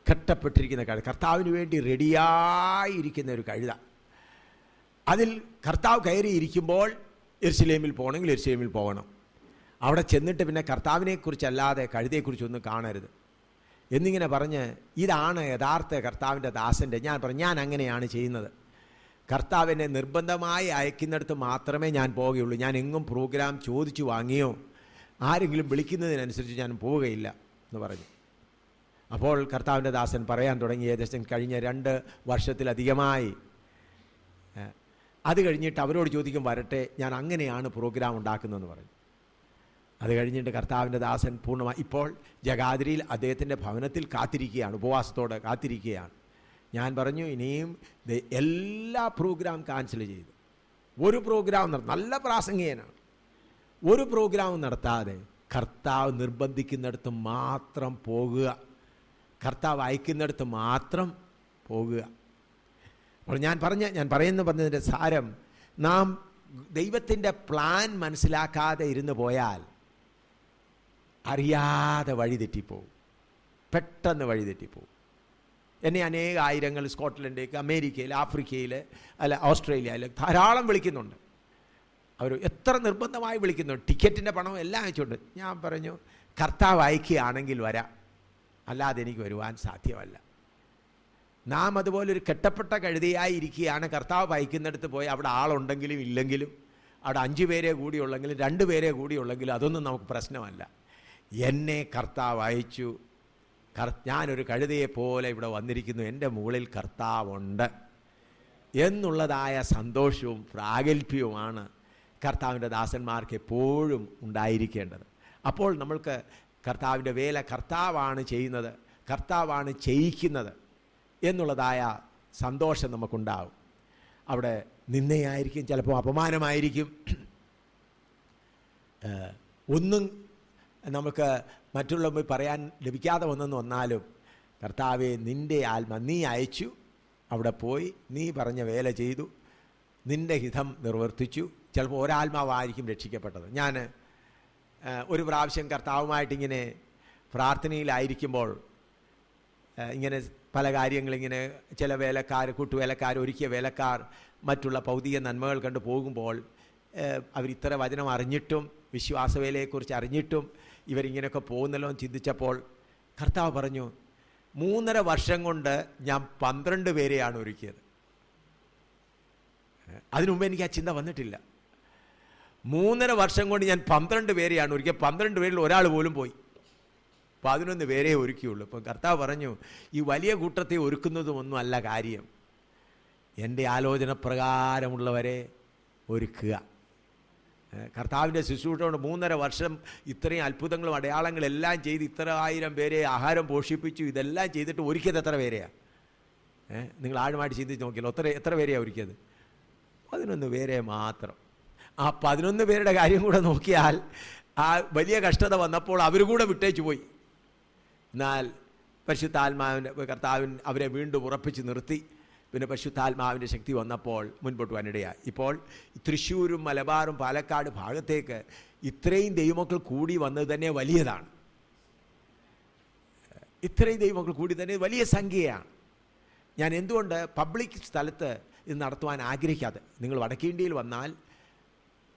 കെട്ടപ്പെട്ടിരിക്കുന്ന കഴുത, കർത്താവിന് വേണ്ടി റെഡിയായിരിക്കുന്ന ഒരു കഴുത. അതിൽ കർത്താവ് കയറിയിരിക്കുമ്പോൾ യെരുശലേമിൽ പോകണമെങ്കിൽ യെരുശലേമിൽ പോകണം. അവിടെ ചെന്നിട്ട് പിന്നെ കർത്താവിനെക്കുറിച്ചല്ലാതെ കഴുതയെക്കുറിച്ചൊന്നും കാണരുത് എന്നിങ്ങനെ പറഞ്ഞ് ഇതാണ് യഥാർത്ഥ കർത്താവിൻ്റെ ദാസൻ്റെ. ഞാൻ അങ്ങനെയാണ് ചെയ്യുന്നത്. കർത്താവിനെ നിർബന്ധമായി അയക്കുന്നിടത്ത് മാത്രമേ ഞാൻ പോവുകയുള്ളൂ. ഞാൻ എങ്ങും പ്രോഗ്രാം ചോദിച്ചു വാങ്ങിയോ ആരെങ്കിലും വിളിക്കുന്നതിനനുസരിച്ച് ഞാൻ പോവുകയില്ല എന്ന് പറഞ്ഞു. അപ്പോൾ കർത്താവിൻ്റെ ദാസൻ പറയാൻ തുടങ്ങി, ഏകദേശം കഴിഞ്ഞ 2 വർഷത്തിലധികമായി. അത് കഴിഞ്ഞിട്ട് അവരോട് ചോദിക്കും, വരട്ടെ, ഞാൻ അങ്ങനെയാണ് പ്രോഗ്രാം ഉണ്ടാക്കുന്നതെന്ന് പറഞ്ഞു. അത് കഴിഞ്ഞിട്ട് കർത്താവിൻ്റെ ദാസൻ പൂർണ്ണമായി ഇപ്പോൾ ജഗാതിരിയിൽ അദ്ദേഹത്തിൻ്റെ ഭവനത്തിൽ കാത്തിരിക്കുകയാണ്, ഉപവാസത്തോടെ കാത്തിരിക്കുകയാണ്. ഞാൻ പറഞ്ഞു, ഇനിയും എല്ലാ പ്രോഗ്രാം ക്യാൻസൽ ചെയ്തു. ഒരു പ്രോഗ്രാം നല്ല പ്രാസംഗികനാണ്, ഒരു പ്രോഗ്രാം നടത്താതെ കർത്താവ് നിർബന്ധിക്കുന്നിടത്ത് മാത്രം പോകുക, കർത്താവ് അയക്കുന്നിടത്ത് മാത്രം പോകുക. അപ്പോൾ ഞാൻ പറഞ്ഞതിൻ്റെ സാരം, നാം ദൈവത്തിൻ്റെ പ്ലാൻ മനസ്സിലാക്കാതെ ഇരുന്ന് പോയാൽ അറിയാതെ വഴിതെറ്റിപ്പോവും, പെട്ടെന്ന് വഴിതെറ്റിപ്പോവും. എന്നെ അനേക ആയിരങ്ങൾ സ്കോട്ട്ലൻഡിലേക്ക്, അമേരിക്കയിൽ, ആഫ്രിക്കയിൽ, അല്ല ഓസ്ട്രേലിയയിൽ ധാരാളം വിളിക്കുന്നുണ്ട്. അവർ എത്ര നിർബന്ധമായി വിളിക്കുന്നുണ്ട്, ടിക്കറ്റിൻ്റെ പണം എല്ലാം അയച്ചുകൊണ്ട്. ഞാൻ പറഞ്ഞു, കർത്താവ് അയക്കുകയാണെങ്കിൽ വരാം, അല്ലാതെ എനിക്ക് വരുവാൻ സാധ്യമല്ല. നാം അതുപോലൊരു കെട്ടപ്പെട്ട കഴുതയായി ഇരിക്കുകയാണ്. കർത്താവ് അയക്കുന്നിടത്ത് പോയി അവിടെ ആളുണ്ടെങ്കിലും ഇല്ലെങ്കിലും, അവിടെ 5 പേരെ കൂടിയുള്ളെങ്കിലും 2 പേരെ കൂടിയുള്ളെങ്കിലും അതൊന്നും നമുക്ക് പ്രശ്നമല്ല. എന്നെ കർത്താവ് അയച്ചു, ഞാനൊരു കഴുതയെപ്പോലെ ഇവിടെ വന്നിരിക്കുന്നു, എൻ്റെ മുകളിൽ കർത്താവുണ്ട് എന്നുള്ളതായ സന്തോഷവും പ്രാഗൽഭ്യവുമാണ് കർത്താവിൻ്റെ ദാസന്മാർക്ക് എപ്പോഴും ഉണ്ടായിരിക്കേണ്ടത്. അപ്പോൾ നമ്മൾക്ക് കർത്താവിൻ്റെ വേല കർത്താവാണ് ചെയ്യുന്നത്, കർത്താവാണ് ചെയ്യിക്കുന്നത് എന്നുള്ളതായ സന്തോഷം നമുക്കുണ്ടാവും. അവിടെ നിന്ദയായിരിക്കും, ചിലപ്പോൾ അപമാനമായിരിക്കും, ഒന്നും നമുക്ക് മറ്റുള്ളവർ പറയാൻ ലഭിക്കാതെ വന്നാലും കർത്താവെ, നിൻ്റെ ആത്മ നീ അയച്ചു, അവിടെ പോയി നീ പറഞ്ഞ വേല ചെയ്തു, നിൻ്റെ ഹിതം നിർവർത്തിച്ചു. ചിലപ്പോൾ ഒരാത്മാവായിരിക്കും രക്ഷിക്കപ്പെട്ടത്. ഞാൻ ഒരു പ്രാവശ്യം കർത്താവുമായിട്ടിങ്ങനെ പ്രാർത്ഥനയിലായിരിക്കുമ്പോൾ ഇങ്ങനെ പല കാര്യങ്ങളിങ്ങനെ ചില വേലക്കാർ, കൂട്ടുവേലക്കാർ, ഒരുക്കിയ വേലക്കാർ മറ്റുള്ള ഭൗതിക നന്മകൾ കണ്ടു പോകുമ്പോൾ അവരിത്ര വചനം അറിഞ്ഞിട്ടും വിശ്വാസവേലയെക്കുറിച്ച് അറിഞ്ഞിട്ടും ഇവരിങ്ങനെയൊക്കെ പോകുന്നല്ലോ എന്ന് ചിന്തിച്ചപ്പോൾ കർത്താവ് പറഞ്ഞു, 3.5 വർഷം കൊണ്ട് ഞാൻ 12 പേരെയാണ് ഒരുക്കിയത്. അതിനു മുമ്പ് എനിക്ക് ആ ചിന്ത വന്നിട്ടില്ല. 3.5 വർഷം കൊണ്ട് ഞാൻ 12 പേരെയാണ് ഒരുക്കിയത്. 12 പേരിൽ ഒരാൾ പോലും പോയി, 11 പേരെ ഒരുക്കിയുള്ളൂ. അപ്പം കർത്താവ് പറഞ്ഞു, ഈ വലിയ കൂട്ടത്തെ ഒരുക്കുന്നതുമൊന്നും അല്ല കാര്യം, എൻ്റെ ആലോചന പ്രകാരമുള്ളവരെ ഒരുക്കുക. കർത്താവിൻ്റെ ശുശ്രൂഷ കൊണ്ട് 3.5 വർഷം ഇത്രയും അത്ഭുതങ്ങളും അടയാളങ്ങളും എല്ലാം ചെയ്ത് ഇത്ര 1000 പേരെ ആഹാരം പോഷിപ്പിച്ചു. ഇതെല്ലാം ചെയ്തിട്ട് ഒരുക്കിയത് എത്ര പേരെയാണ്? നിങ്ങൾ ആഴമായിട്ട് ചിന്തിച്ച് നോക്കിയല്ലോ, എത്ര പേരെയാണ് ഒരുക്കിയത്? 11 പേരെ മാത്രം. ആ 11 പേരുടെ കാര്യം കൂടെ നോക്കിയാൽ ആ വലിയ കഷ്ടത വന്നപ്പോൾ അവർ കൂടെ വിട്ടേച്ചു പോയി. എന്നാൽ പരിശുദ്ധാത്മാവിൻ്റെ കർത്താവിൻ അവരെ വീണ്ടും ഉറപ്പിച്ച് നിർത്തി. പിന്നെ പരിശുദ്ധാത്മാവിൻ്റെ ശക്തി വന്നപ്പോൾ മുൻപോട്ട് വന്നിടയായി. ഇപ്പോൾ തൃശ്ശൂരും മലബാറും പാലക്കാട് ഭാഗത്തേക്ക് ഇത്രയും ദൈവമക്കൾ കൂടി വന്നത് തന്നെ വലിയതാണ്. ഇത്രയും ദൈവമക്കൾ കൂടി തന്നെ വലിയ സംഖ്യയാണ്. ഞാൻ എന്തുകൊണ്ട് പബ്ലിക് സ്ഥലത്ത് ഇത് നടത്തുവാൻ ആഗ്രഹിക്കാതെ, നിങ്ങൾ വടക്കേന്ത്യയിൽ വന്നാൽ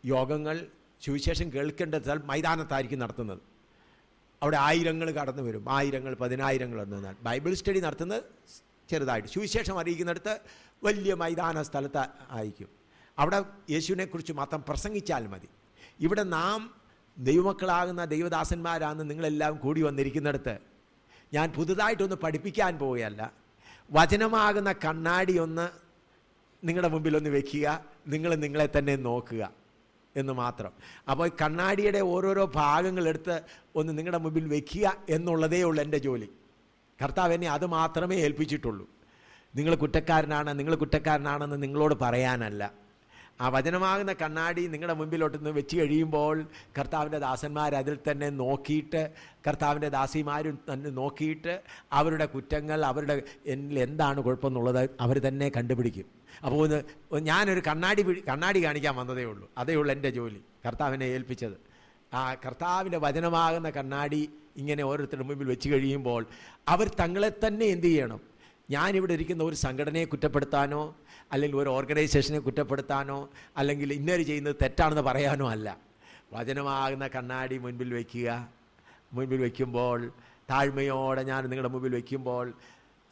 യോഗങ്ങൾ സുവിശേഷം കേൾക്കേണ്ട സ്ഥലം മൈതാനത്തായിരിക്കും നടത്തുന്നത്. അവിടെ 1000 കടന്നു വരും, 1000 10,000 കടന്നു. ബൈബിൾ സ്റ്റഡി നടത്തുന്നത് ചെറുതായിട്ട്, സുവിശേഷം അറിയിക്കുന്നിടത്ത് വലിയ മൈതാന സ്ഥലത്ത് ആയിരിക്കും. അവിടെ യേശുവിനെക്കുറിച്ച് മാത്രം പ്രസംഗിച്ചാൽ മതി. ഇവിടെ നാം ദൈവമക്കളാകുന്ന ദൈവദാസന്മാരാണെന്ന് നിങ്ങളെല്ലാം കൂടി വന്നിരിക്കുന്നിടത്ത് ഞാൻ പുതുതായിട്ടൊന്ന് പഠിപ്പിക്കാൻ പോവുകയല്ല. വചനമാകുന്ന കണ്ണാടി ഒന്ന് നിങ്ങളുടെ മുമ്പിലൊന്ന് വയ്ക്കുക, നിങ്ങൾ നിങ്ങളെ തന്നെ നോക്കുക എന്ന് മാത്രം. അപ്പോൾ കണ്ണാടിയുടെ ഓരോരോ ഭാഗങ്ങളെടുത്ത് ഒന്ന് നിങ്ങളുടെ മുമ്പിൽ വയ്ക്കുക എന്നുള്ളതേ ഉള്ളൂ എൻ്റെ ജോലി. കർത്താവ് എന്നെ അത് മാത്രമേ ഏൽപ്പിച്ചിട്ടുള്ളൂ. നിങ്ങൾ കുറ്റക്കാരനാണെന്ന് നിങ്ങളോട് പറയാനല്ല. ആ വചനമാകുന്ന കണ്ണാടി നിങ്ങളുടെ മുമ്പിലോട്ടൊന്ന് വെച്ച് കഴിയുമ്പോൾ കർത്താവിൻ്റെ ദാസന്മാർ അതിൽ തന്നെ നോക്കിയിട്ട്, കർത്താവിൻ്റെ ദാസിമാരും തന്നെ നോക്കിയിട്ട് അവരുടെ കുറ്റങ്ങൾ, അവരുടെ എന്നിൽ എന്താണ് കുഴപ്പമെന്നുള്ളത് അവർ തന്നെ കണ്ടുപിടിക്കും. അപ്പോൾ ഞാനൊരു കണ്ണാടി കാണിക്കാൻ വന്നതേ ഉള്ളൂ. അതേ ഉള്ളൂ എൻ്റെ ജോലി, കർത്താവിനെ ഏൽപ്പിച്ചത്. ആ കർത്താവിൻ്റെ വചനമാകുന്ന കണ്ണാടി ഇങ്ങനെ ഓരോരുത്തരുടെ മുമ്പിൽ വെച്ച് കഴിയുമ്പോൾ അവർ തങ്ങളെ തന്നെ എന്ത് ചെയ്യണം? ഞാനിവിടെ ഇരിക്കുന്ന ഒരു സംഘടനയെ കുറ്റപ്പെടുത്താനോ അല്ലെങ്കിൽ ഒരു ഓർഗനൈസേഷനെ കുറ്റപ്പെടുത്താനോ അല്ലെങ്കിൽ ഇന്നര് ചെയ്യുന്നത് തെറ്റാണെന്ന് പറയാനോ അല്ല. വചനമാകുന്ന കണ്ണാടി മുൻപിൽ വയ്ക്കുമ്പോൾ താഴ്മയോടെ ഞാൻ നിങ്ങളുടെ മുമ്പിൽ വയ്ക്കുമ്പോൾ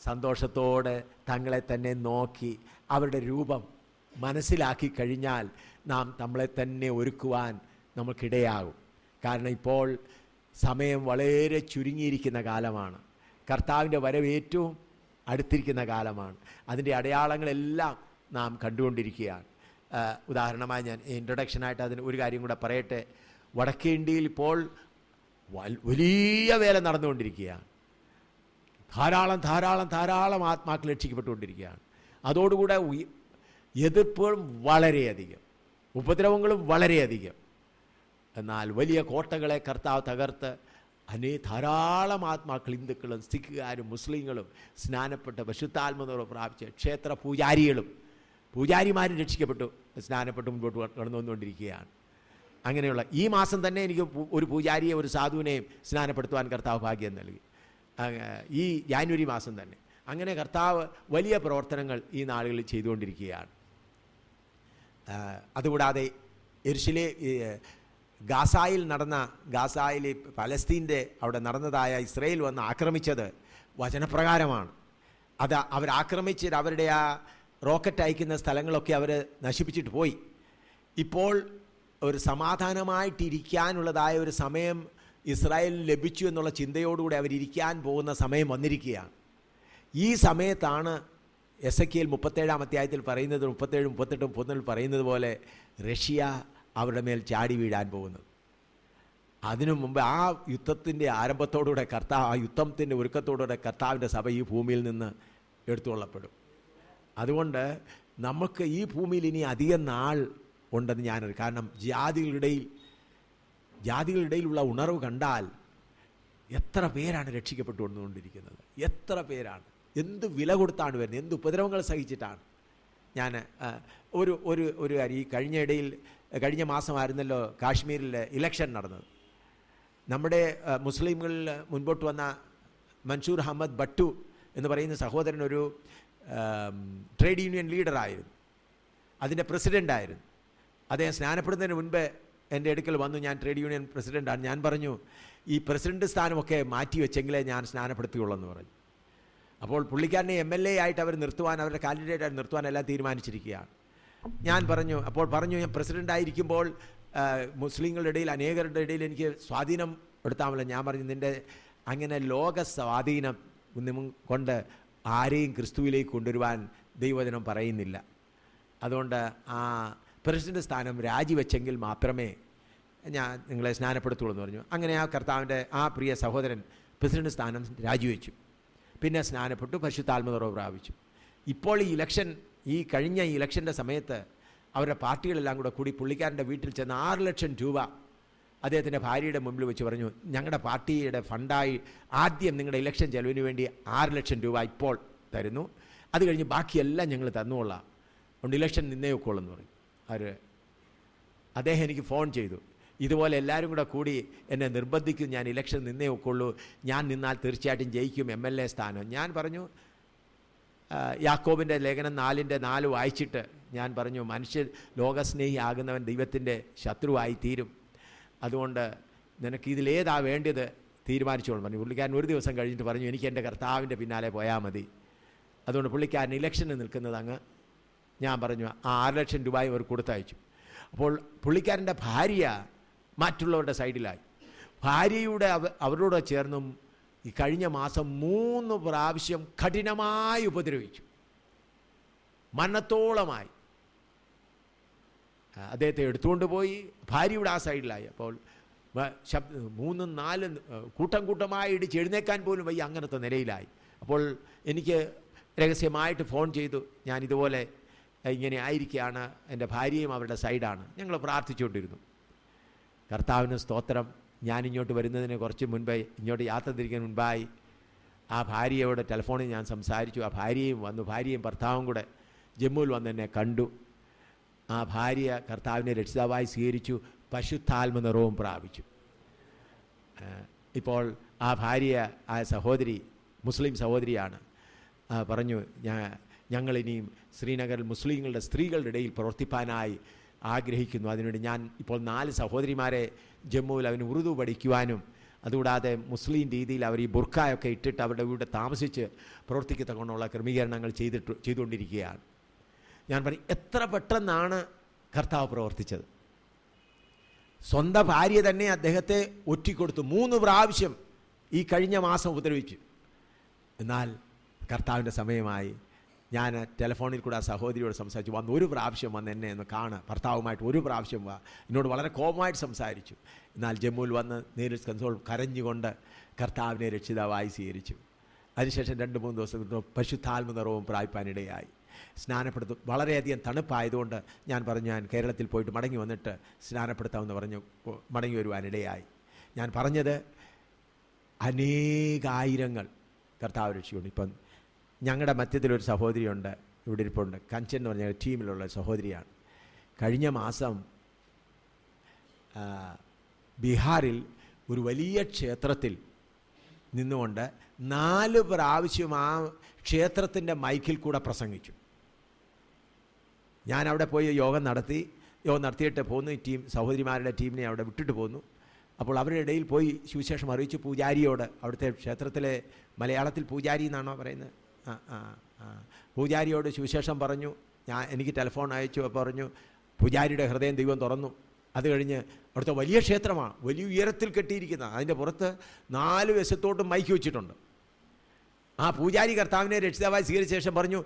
സന്തോഷത്തോടെ തങ്ങളെ തന്നെ നോക്കി അവരുടെ രൂപം മനസ്സിലാക്കി കഴിഞ്ഞാൽ നാം നമ്മളെ തന്നെ ഒരുക്കുവാൻ നമുക്കിടയാകും. കാരണം ഇപ്പോൾ സമയം വളരെ ചുരുങ്ങിയിരിക്കുന്ന കാലമാണ്. കർത്താവിൻ്റെ വരവ് ഏറ്റവും അടുത്തിരിക്കുന്ന കാലമാണ്. അതിൻ്റെ അടയാളങ്ങളെല്ലാം നാം കണ്ടുകൊണ്ടിരിക്കുകയാണ്. ഉദാഹരണമായി ഞാൻ ഇൻട്രൊഡക്ഷനായിട്ട് അതിന് ഒരു കാര്യം കൂടെ പറയട്ടെ. വടക്കേ ഇന്ത്യയിൽ ഇപ്പോൾ വലിയ വേല നടന്നുകൊണ്ടിരിക്കുകയാണ്. ധാരാളം ആത്മാക്കൾ രക്ഷിക്കപ്പെട്ടുകൊണ്ടിരിക്കുകയാണ്. അതോടുകൂടെ എതിർപ്പുകളും വളരെയധികം, ഉപദ്രവങ്ങളും വളരെയധികം. എന്നാൽ വലിയ കോട്ടകളെ കർത്താവ് തകർത്ത് ധാരാളം ആത്മാക്കൾ, ഹിന്ദുക്കളും സിഖുകാരും മുസ്ലിങ്ങളും സ്നാനപ്പെട്ട് പരിശുദ്ധാത്മനിറവ് പ്രാപിച്ച് ക്ഷേത്ര പൂജാരിമാരും രക്ഷിക്കപ്പെട്ടു സ്നാനപ്പെട്ട് മുൻപോട്ട് കടന്നു വന്നുകൊണ്ടിരിക്കുകയാണ്. അങ്ങനെയുള്ള ഈ മാസം തന്നെ എനിക്ക് ഒരു പൂജാരിയെ, ഒരു സാധുവിനെയും സ്നാനപ്പെടുത്തുവാൻ കർത്താവ് ഭാഗ്യം നൽകി. ഈ ജാനുവരി മാസം തന്നെ. അങ്ങനെ കർത്താവ് വലിയ പ്രവർത്തനങ്ങൾ ഈ നാളുകളിൽ ചെയ്തുകൊണ്ടിരിക്കുകയാണ്. അതുകൂടാതെ ഗാസായിൽ പലസ്തീൻ്റെ അവിടെ നടന്നതായ ഇസ്രയേൽ വന്ന് ആക്രമിച്ചത് വചനപ്രകാരമാണ്. അത് അവരാക്രമിച്ചിട്ട് അവരുടെ ആ റോക്കറ്റ് അയക്കുന്ന സ്ഥലങ്ങളൊക്കെ അവർ നശിപ്പിച്ചിട്ട് പോയി. ഇപ്പോൾ ഒരു സമാധാനമായിട്ടിരിക്കാനുള്ളതായ ഒരു സമയം ഇസ്രായേലിന് ലഭിച്ചു എന്നുള്ള ചിന്തയോടുകൂടി അവരിയ്ക്കാൻ പോകുന്ന സമയം വന്നിരിക്കുകയാണ്. ഈ സമയത്താണ് എസെക്കിയേൽ 37-ാം അധ്യായത്തിൽ പറയുന്നത്, 37, 38, 39 പറയുന്നത് പോലെ റഷ്യ അവരുടെ മേൽ ചാടി വീഴാൻ പോകുന്നത്. അതിനു മുമ്പ് ആ യുദ്ധത്തിൻ്റെ ആരംഭത്തോടുകൂടെ ആ യുദ്ധത്തിൻ്റെ ഒരുക്കത്തോടുകൂടെ കർത്താവിൻ്റെ സഭ ഈ ഭൂമിയിൽ നിന്ന് എടുത്തുകൊള്ളപ്പെടും. അതുകൊണ്ട് നമുക്ക് ഈ ഭൂമിയിൽ ഇനി അധികം നാൾ ഉണ്ടെന്ന് ഞാനറിയാം. കാരണം ജാതികളുടെയിലുള്ള ഉണർവ് കണ്ടാൽ എത്ര പേരാണ് രക്ഷിക്കപ്പെട്ടു വന്നുകൊണ്ടിരിക്കുന്നത്, എത്ര പേരാണ്, എന്ത് വില കൊടുത്താണ് വരുന്നത്, എന്ത് ഉപദ്രവങ്ങൾ സഹിച്ചിട്ടാണ്. ഞാൻ ഒരു കഴിഞ്ഞ മാസമായിരുന്നല്ലോ കാശ്മീരിൽ ഇലക്ഷൻ നടന്നത്. നമ്മുടെ മുസ്ലിംകളിൽ മുൻപോട്ട് വന്ന മൻസൂർ അഹമ്മദ് ഭട്ടു എന്ന് പറയുന്ന സഹോദരൻ ഒരു ട്രേഡ് യൂണിയൻ ലീഡറായിരുന്നു, അതിൻ്റെ പ്രസിഡൻ്റായിരുന്നു. അദ്ദേഹം സ്നാനപ്പെടുന്നതിന് മുൻപ് എൻ്റെ അടുക്കൽ വന്നു, ഞാൻ ട്രേഡ് യൂണിയൻ പ്രസിഡൻ്റാണ്. ഞാൻ പറഞ്ഞു, ഈ പ്രസിഡന്റ് സ്ഥാനമൊക്കെ മാറ്റി വെച്ചെങ്കിലേ ഞാൻ സ്നാനപ്പെടുത്തുകയുള്ളൂ എന്ന് പറഞ്ഞു. അപ്പോൾ പുള്ളിക്കാരനെ MLA ആയിട്ട് അവർ നിർത്തുവാൻ, അവരുടെ കാൻഡിഡേറ്റായിട്ട് നിർത്തുവാൻ എല്ലാം തീരുമാനിച്ചിരിക്കുകയാണ്. ഞാൻ പറഞ്ഞു ഞാൻ പ്രസിഡൻ്റായിരിക്കുമ്പോൾ മുസ്ലിങ്ങളുടെ ഇടയിൽ അനേകരുടെ ഇടയിൽ എനിക്ക് സ്വാധീനം എടുത്താമല്ലോ. ഞാൻ പറഞ്ഞു, നിൻ്റെ അങ്ങനെ ലോക സ്വാധീനം കൊണ്ട് ആരെയും ക്രിസ്തുവിലേക്ക് കൊണ്ടുവരുവാൻ ദൈവവചനം പറയുന്നില്ല. അതുകൊണ്ട് ആ പ്രസിഡന്റ് സ്ഥാനം രാജിവെച്ചെങ്കിൽ മാത്രമേ ഞാൻ നിങ്ങളെ സ്നാനപ്പെടുത്തുള്ളൂ എന്ന് പറഞ്ഞു. അങ്ങനെ ആ കർത്താവിൻ്റെ ആ പ്രിയ സഹോദരൻ പ്രസിഡന്റ് സ്ഥാനം രാജിവെച്ചു. പിന്നെ സ്നാനപ്പെട്ടു, പരിശുദ്ധാത്മനിറവ് പ്രാപിച്ചു. ഇപ്പോൾ ഈ കഴിഞ്ഞ ഇലക്ഷൻ്റെ സമയത്ത് അവരുടെ പാർട്ടികളെല്ലാം കൂടി പുള്ളിക്കാരൻ്റെ വീട്ടിൽ ചെന്ന് 6 ലക്ഷം രൂപ അദ്ദേഹത്തിൻ്റെ ഭാര്യയുടെ മുമ്പിൽ വെച്ച് പറഞ്ഞു, ഞങ്ങളുടെ പാർട്ടിയുടെ ഫണ്ടായി ആദ്യം നിങ്ങളുടെ ഇലക്ഷൻ ചെലവിന് വേണ്ടി 6 ലക്ഷം രൂപ ഇപ്പോൾ തരുന്നു, അത് കഴിഞ്ഞ് ബാക്കിയെല്ലാം ഞങ്ങൾ തന്നുകൊള്ളാം, അതുകൊണ്ട് ഇലക്ഷൻ നിന്നേ വെക്കോളൂ എന്ന് പറഞ്ഞു. അദ്ദേഹം എനിക്ക് ഫോൺ ചെയ്തു, ഇതുപോലെ എല്ലാവരും കൂടി എന്നെ നിർബന്ധിക്കും, ഞാൻ ഇലക്ഷൻ നിന്നേ വെക്കുള്ളൂ, ഞാൻ നിന്നാൽ തീർച്ചയായിട്ടും ജയിക്കും MLA സ്ഥാനം. ഞാൻ പറഞ്ഞു, യാക്കോബിൻ്റെ ലേഖനം 4:4 വായിച്ചിട്ട് ഞാൻ പറഞ്ഞു, ലോകസ്നേഹി ആകുന്നവൻ ദൈവത്തിൻ്റെ ശത്രുവായി തീരും, അതുകൊണ്ട് നിനക്കിതിലേതാ വേണ്ടത് തീരുമാനിച്ചോളൂ പറഞ്ഞു. പുള്ളിക്കാരൻ ഒരു ദിവസം കഴിഞ്ഞിട്ട് പറഞ്ഞു, എനിക്ക് എൻ്റെ കർത്താവിൻ്റെ പിന്നാലെ പോയാൽ മതി. അതുകൊണ്ട് പുള്ളിക്കാരൻ ഇലക്ഷന് നിൽക്കുന്നത് ഞാൻ പറഞ്ഞു 6 ലക്ഷം രൂപ അവർ കൊടുത്തയച്ചു. അപ്പോൾ പുള്ളിക്കാരൻ്റെ ഭാര്യ മറ്റുള്ളവരുടെ സൈഡിലായി. ഭാര്യയുടെ അവരോട് ചേർന്നും ഈ കഴിഞ്ഞ മാസം 3 പ്രാവശ്യം കഠിനമായി ഉപദ്രവിച്ചു, മരണത്തോളമായി. അദ്ദേഹത്തെ എടുത്തുകൊണ്ട് പോയി, ഭാര്യയുടെ ആ സൈഡിലായി. അപ്പോൾ 3-4 കൂട്ടമായി ഇടിച്ച് എഴുന്നേക്കാൻ പോലും വയ്യ, അങ്ങനത്തെ നിലയിലായി. അപ്പോൾ എനിക്ക് രഹസ്യമായിട്ട് ഫോൺ ചെയ്തു, ഞാൻ ഇതുപോലെ ഇങ്ങനെ ആയിരിക്കുകയാണ്, എൻ്റെ ഭാര്യയും അവരുടെ സൈഡാണ്. ഞങ്ങൾ പ്രാർത്ഥിച്ചുകൊണ്ടിരുന്നു. കർത്താവിന് സ്തോത്രം. ഞാനിങ്ങോട്ട് വരുന്നതിന് കുറച്ച് മുൻപേ, ഇങ്ങോട്ട് യാത്ര തിരിക്കാൻ മുൻപായി ആ ഭാര്യയോട് ടെലിഫോണിൽ ഞാൻ സംസാരിച്ചു. ആ ഭാര്യയും വന്നു, ഭാര്യയും ഭർത്താവും കൂടെ ജമ്മുവിൽ വന്ന് എന്നെ കണ്ടു. ആ ഭാര്യ കർത്താവിനെ രക്ഷിതാവായി സ്വീകരിച്ചു, പരിശുദ്ധാത്മനിറവും പ്രാപിച്ചു. ഇപ്പോൾ ആ ഭാര്യ, ആ സഹോദരി മുസ്ലിം സഹോദരിയാണ്, പറഞ്ഞു, ഞങ്ങളിനിയും ശ്രീനഗറിൽ മുസ്ലിങ്ങളുടെ സ്ത്രീകളുടെ ഇടയിൽ പ്രവർത്തിപ്പാനായി ആഗ്രഹിക്കുന്നു. അതിനുവേണ്ടി ഞാൻ ഇപ്പോൾ 4 സഹോദരിമാരെ ജമ്മുവിൽ അവന് ഉറുദു പഠിക്കുവാനും അതുകൂടാതെ മുസ്ലിം രീതിയിൽ അവർ ഈ ബുർഖയൊക്കെ ഇട്ടിട്ട് അവരുടെ വീട് താമസിച്ച് പ്രവർത്തിക്കത്തക്കൊണ്ടുള്ള ക്രമീകരണങ്ങൾ ചെയ്തുകൊണ്ടിരിക്കുകയാണ്. ഞാൻ പറയും, എത്ര പെട്ടെന്നാണ് കർത്താവ് പ്രവർത്തിച്ചത്. സ്വന്തം ഭാര്യ തന്നെ അദ്ദേഹത്തെ ഒറ്റിക്കൊടുത്തു. 3 പ്രാവശ്യം ഈ കഴിഞ്ഞ മാസം ഉപദ്രവിച്ചു. എന്നാൽ കർത്താവിൻ്റെ സമയമായി. ഞാൻ ടെലിഫോണിൽ കൂടെ ആ സഹോദരിയോട് സംസാരിച്ചു. വന്ന് 1 പ്രാവശ്യം വന്ന് എന്നെ ഒന്ന് കാണുക, ഭർത്താവുമായിട്ട് 1 പ്രാവശ്യം വാ. എന്നോട് വളരെ കോപമായിട്ട് സംസാരിച്ചു. എന്നാൽ ജമ്മുവിൽ വന്ന് നേരിൽ കൺസോൾ കരഞ്ഞുകൊണ്ട് കർത്താവിനെ രക്ഷിതാവായി സ്വീകരിച്ചു. അതിനുശേഷം 2-3 ദിവസം പരിശുദ്ധാത്മ നിറവും പ്രാപിപ്പാനിടയായി. സ്നാനപ്പെടുത്തും. വളരെയധികം തണുപ്പായതുകൊണ്ട് ഞാൻ പറഞ്ഞു, ഞാൻ കേരളത്തിൽ പോയിട്ട് മടങ്ങി വന്നിട്ട് സ്നാനപ്പെടുത്താമെന്ന് പറഞ്ഞു മടങ്ങി വരുവാനിടയായി. ഞാൻ പറഞ്ഞത്, അനേകായിരങ്ങൾ കർത്താവ് രക്ഷിക്കുന്നു. ഇപ്പം ഞങ്ങളുടെ മധ്യത്തിലൊരു സഹോദരിയുണ്ട്, ഇവിടെ ഇരിപ്പുണ്ട്, കഞ്ചൻ എന്ന് പറഞ്ഞ ടീമിലുള്ള സഹോദരിയാണ്. കഴിഞ്ഞ മാസം ബീഹാറിൽ ഒരു വലിയ ക്ഷേത്രത്തിൽ നിന്നുകൊണ്ട് 4 പ്രാവശ്യം ആ ക്ഷേത്രത്തിൻ്റെ മൈക്കിൽ കൂടെ പ്രസംഗിച്ചു. ഞാൻ അവിടെ പോയി യോഗം നടത്തിയിട്ട് പോന്നു. ടീം സഹോദരിമാരുടെ ടീമിനെ അവിടെ വിട്ടിട്ട് പോന്നു. അപ്പോൾ അവരുടെ ഇടയിൽ പോയി സുവിശേഷം അറിയിച്ചു. പൂജാരിയോട്, അവിടുത്തെ ക്ഷേത്രത്തിലെ മലയാളത്തിൽ പൂജാരി എന്നാണോ പറയുന്നത്, പൂജാരിയോട് സുവിശേഷം പറഞ്ഞു. എനിക്ക് ടെലിഫോൺ അയച്ചു. പറഞ്ഞു, പൂജാരിയുടെ ഹൃദയം ദൈവം തുറന്നു. അത് കഴിഞ്ഞ് അവിടുത്തെ വലിയ ക്ഷേത്രമാണ്, വലിയ ഉയരത്തിൽ കെട്ടിയിരിക്കുന്ന, അതിൻ്റെ പുറത്ത് 4 വശത്തോട്ടും മൈക്ക് വെച്ചിട്ടുണ്ട്. ആ പൂജാരി കർത്താവിനെ രക്ഷിതാവായി സ്വീകരിച്ച ശേഷം പറഞ്ഞു,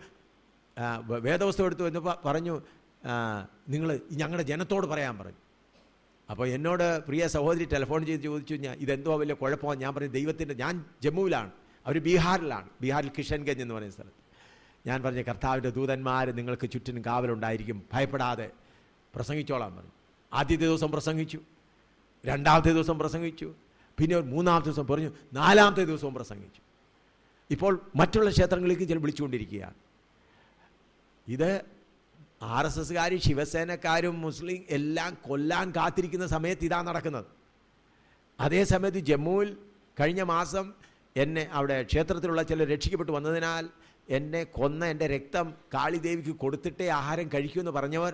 വേദവസ്തു എടുത്തു എന്ന് പറഞ്ഞു, നിങ്ങൾ ഞങ്ങളുടെ ജനത്തോട് പറയാൻ പറഞ്ഞു. അപ്പോൾ എന്നോട് പ്രിയ സഹോദരി ടെലിഫോൺ ചെയ്ത് ചോദിച്ചു, ഇതെന്തോ വലിയ കുഴപ്പമാണ്. ഞാൻ പറഞ്ഞു, ദൈവത്തിൻ്റെ, ഞാൻ ജമ്മുവിലാണ്, അവർ ബീഹാറിൽ കിഷൻഗഞ്ച് എന്ന് പറയുന്ന സ്ഥലത്ത്. ഞാൻ പറഞ്ഞു, കർത്താവിൻ്റെ ദൂതന്മാർ നിങ്ങൾക്ക് ചുറ്റിനും കാവലുണ്ടായിരിക്കും, ഭയപ്പെടാതെ പ്രസംഗിച്ചോളാൻ പറഞ്ഞു. ആദ്യത്തെ ദിവസം പ്രസംഗിച്ചു, 2ാമത്തെ ദിവസം പ്രസംഗിച്ചു, പിന്നെ 3ാമത്തെ ദിവസം പറഞ്ഞു, 4ാമത്തെ ദിവസവും പ്രസംഗിച്ചു. ഇപ്പോൾ മറ്റുള്ള ക്ഷേത്രങ്ങളിലേക്ക് ചില വിളിച്ചുകൊണ്ടിരിക്കുകയാണ്. ഇത് RSSകാരും ശിവസേനക്കാരും മുസ്ലിം എല്ലാം കൊല്ലാൻ കാത്തിരിക്കുന്ന സമയത്ത് ഇതാണ് നടക്കുന്നത്. അതേസമയത്ത് ജമ്മുവിൽ കഴിഞ്ഞ മാസം എന്നെ അവിടെ ക്ഷേത്രത്തിലുള്ള ചിലർ രക്ഷിക്കപ്പെട്ടു വന്നതിനാൽ എന്നെ കൊന്ന എൻ്റെ രക്തം കാളിദേവിക്ക് കൊടുത്തിട്ടേ ആഹാരം കഴിക്കുമെന്ന് പറഞ്ഞവർ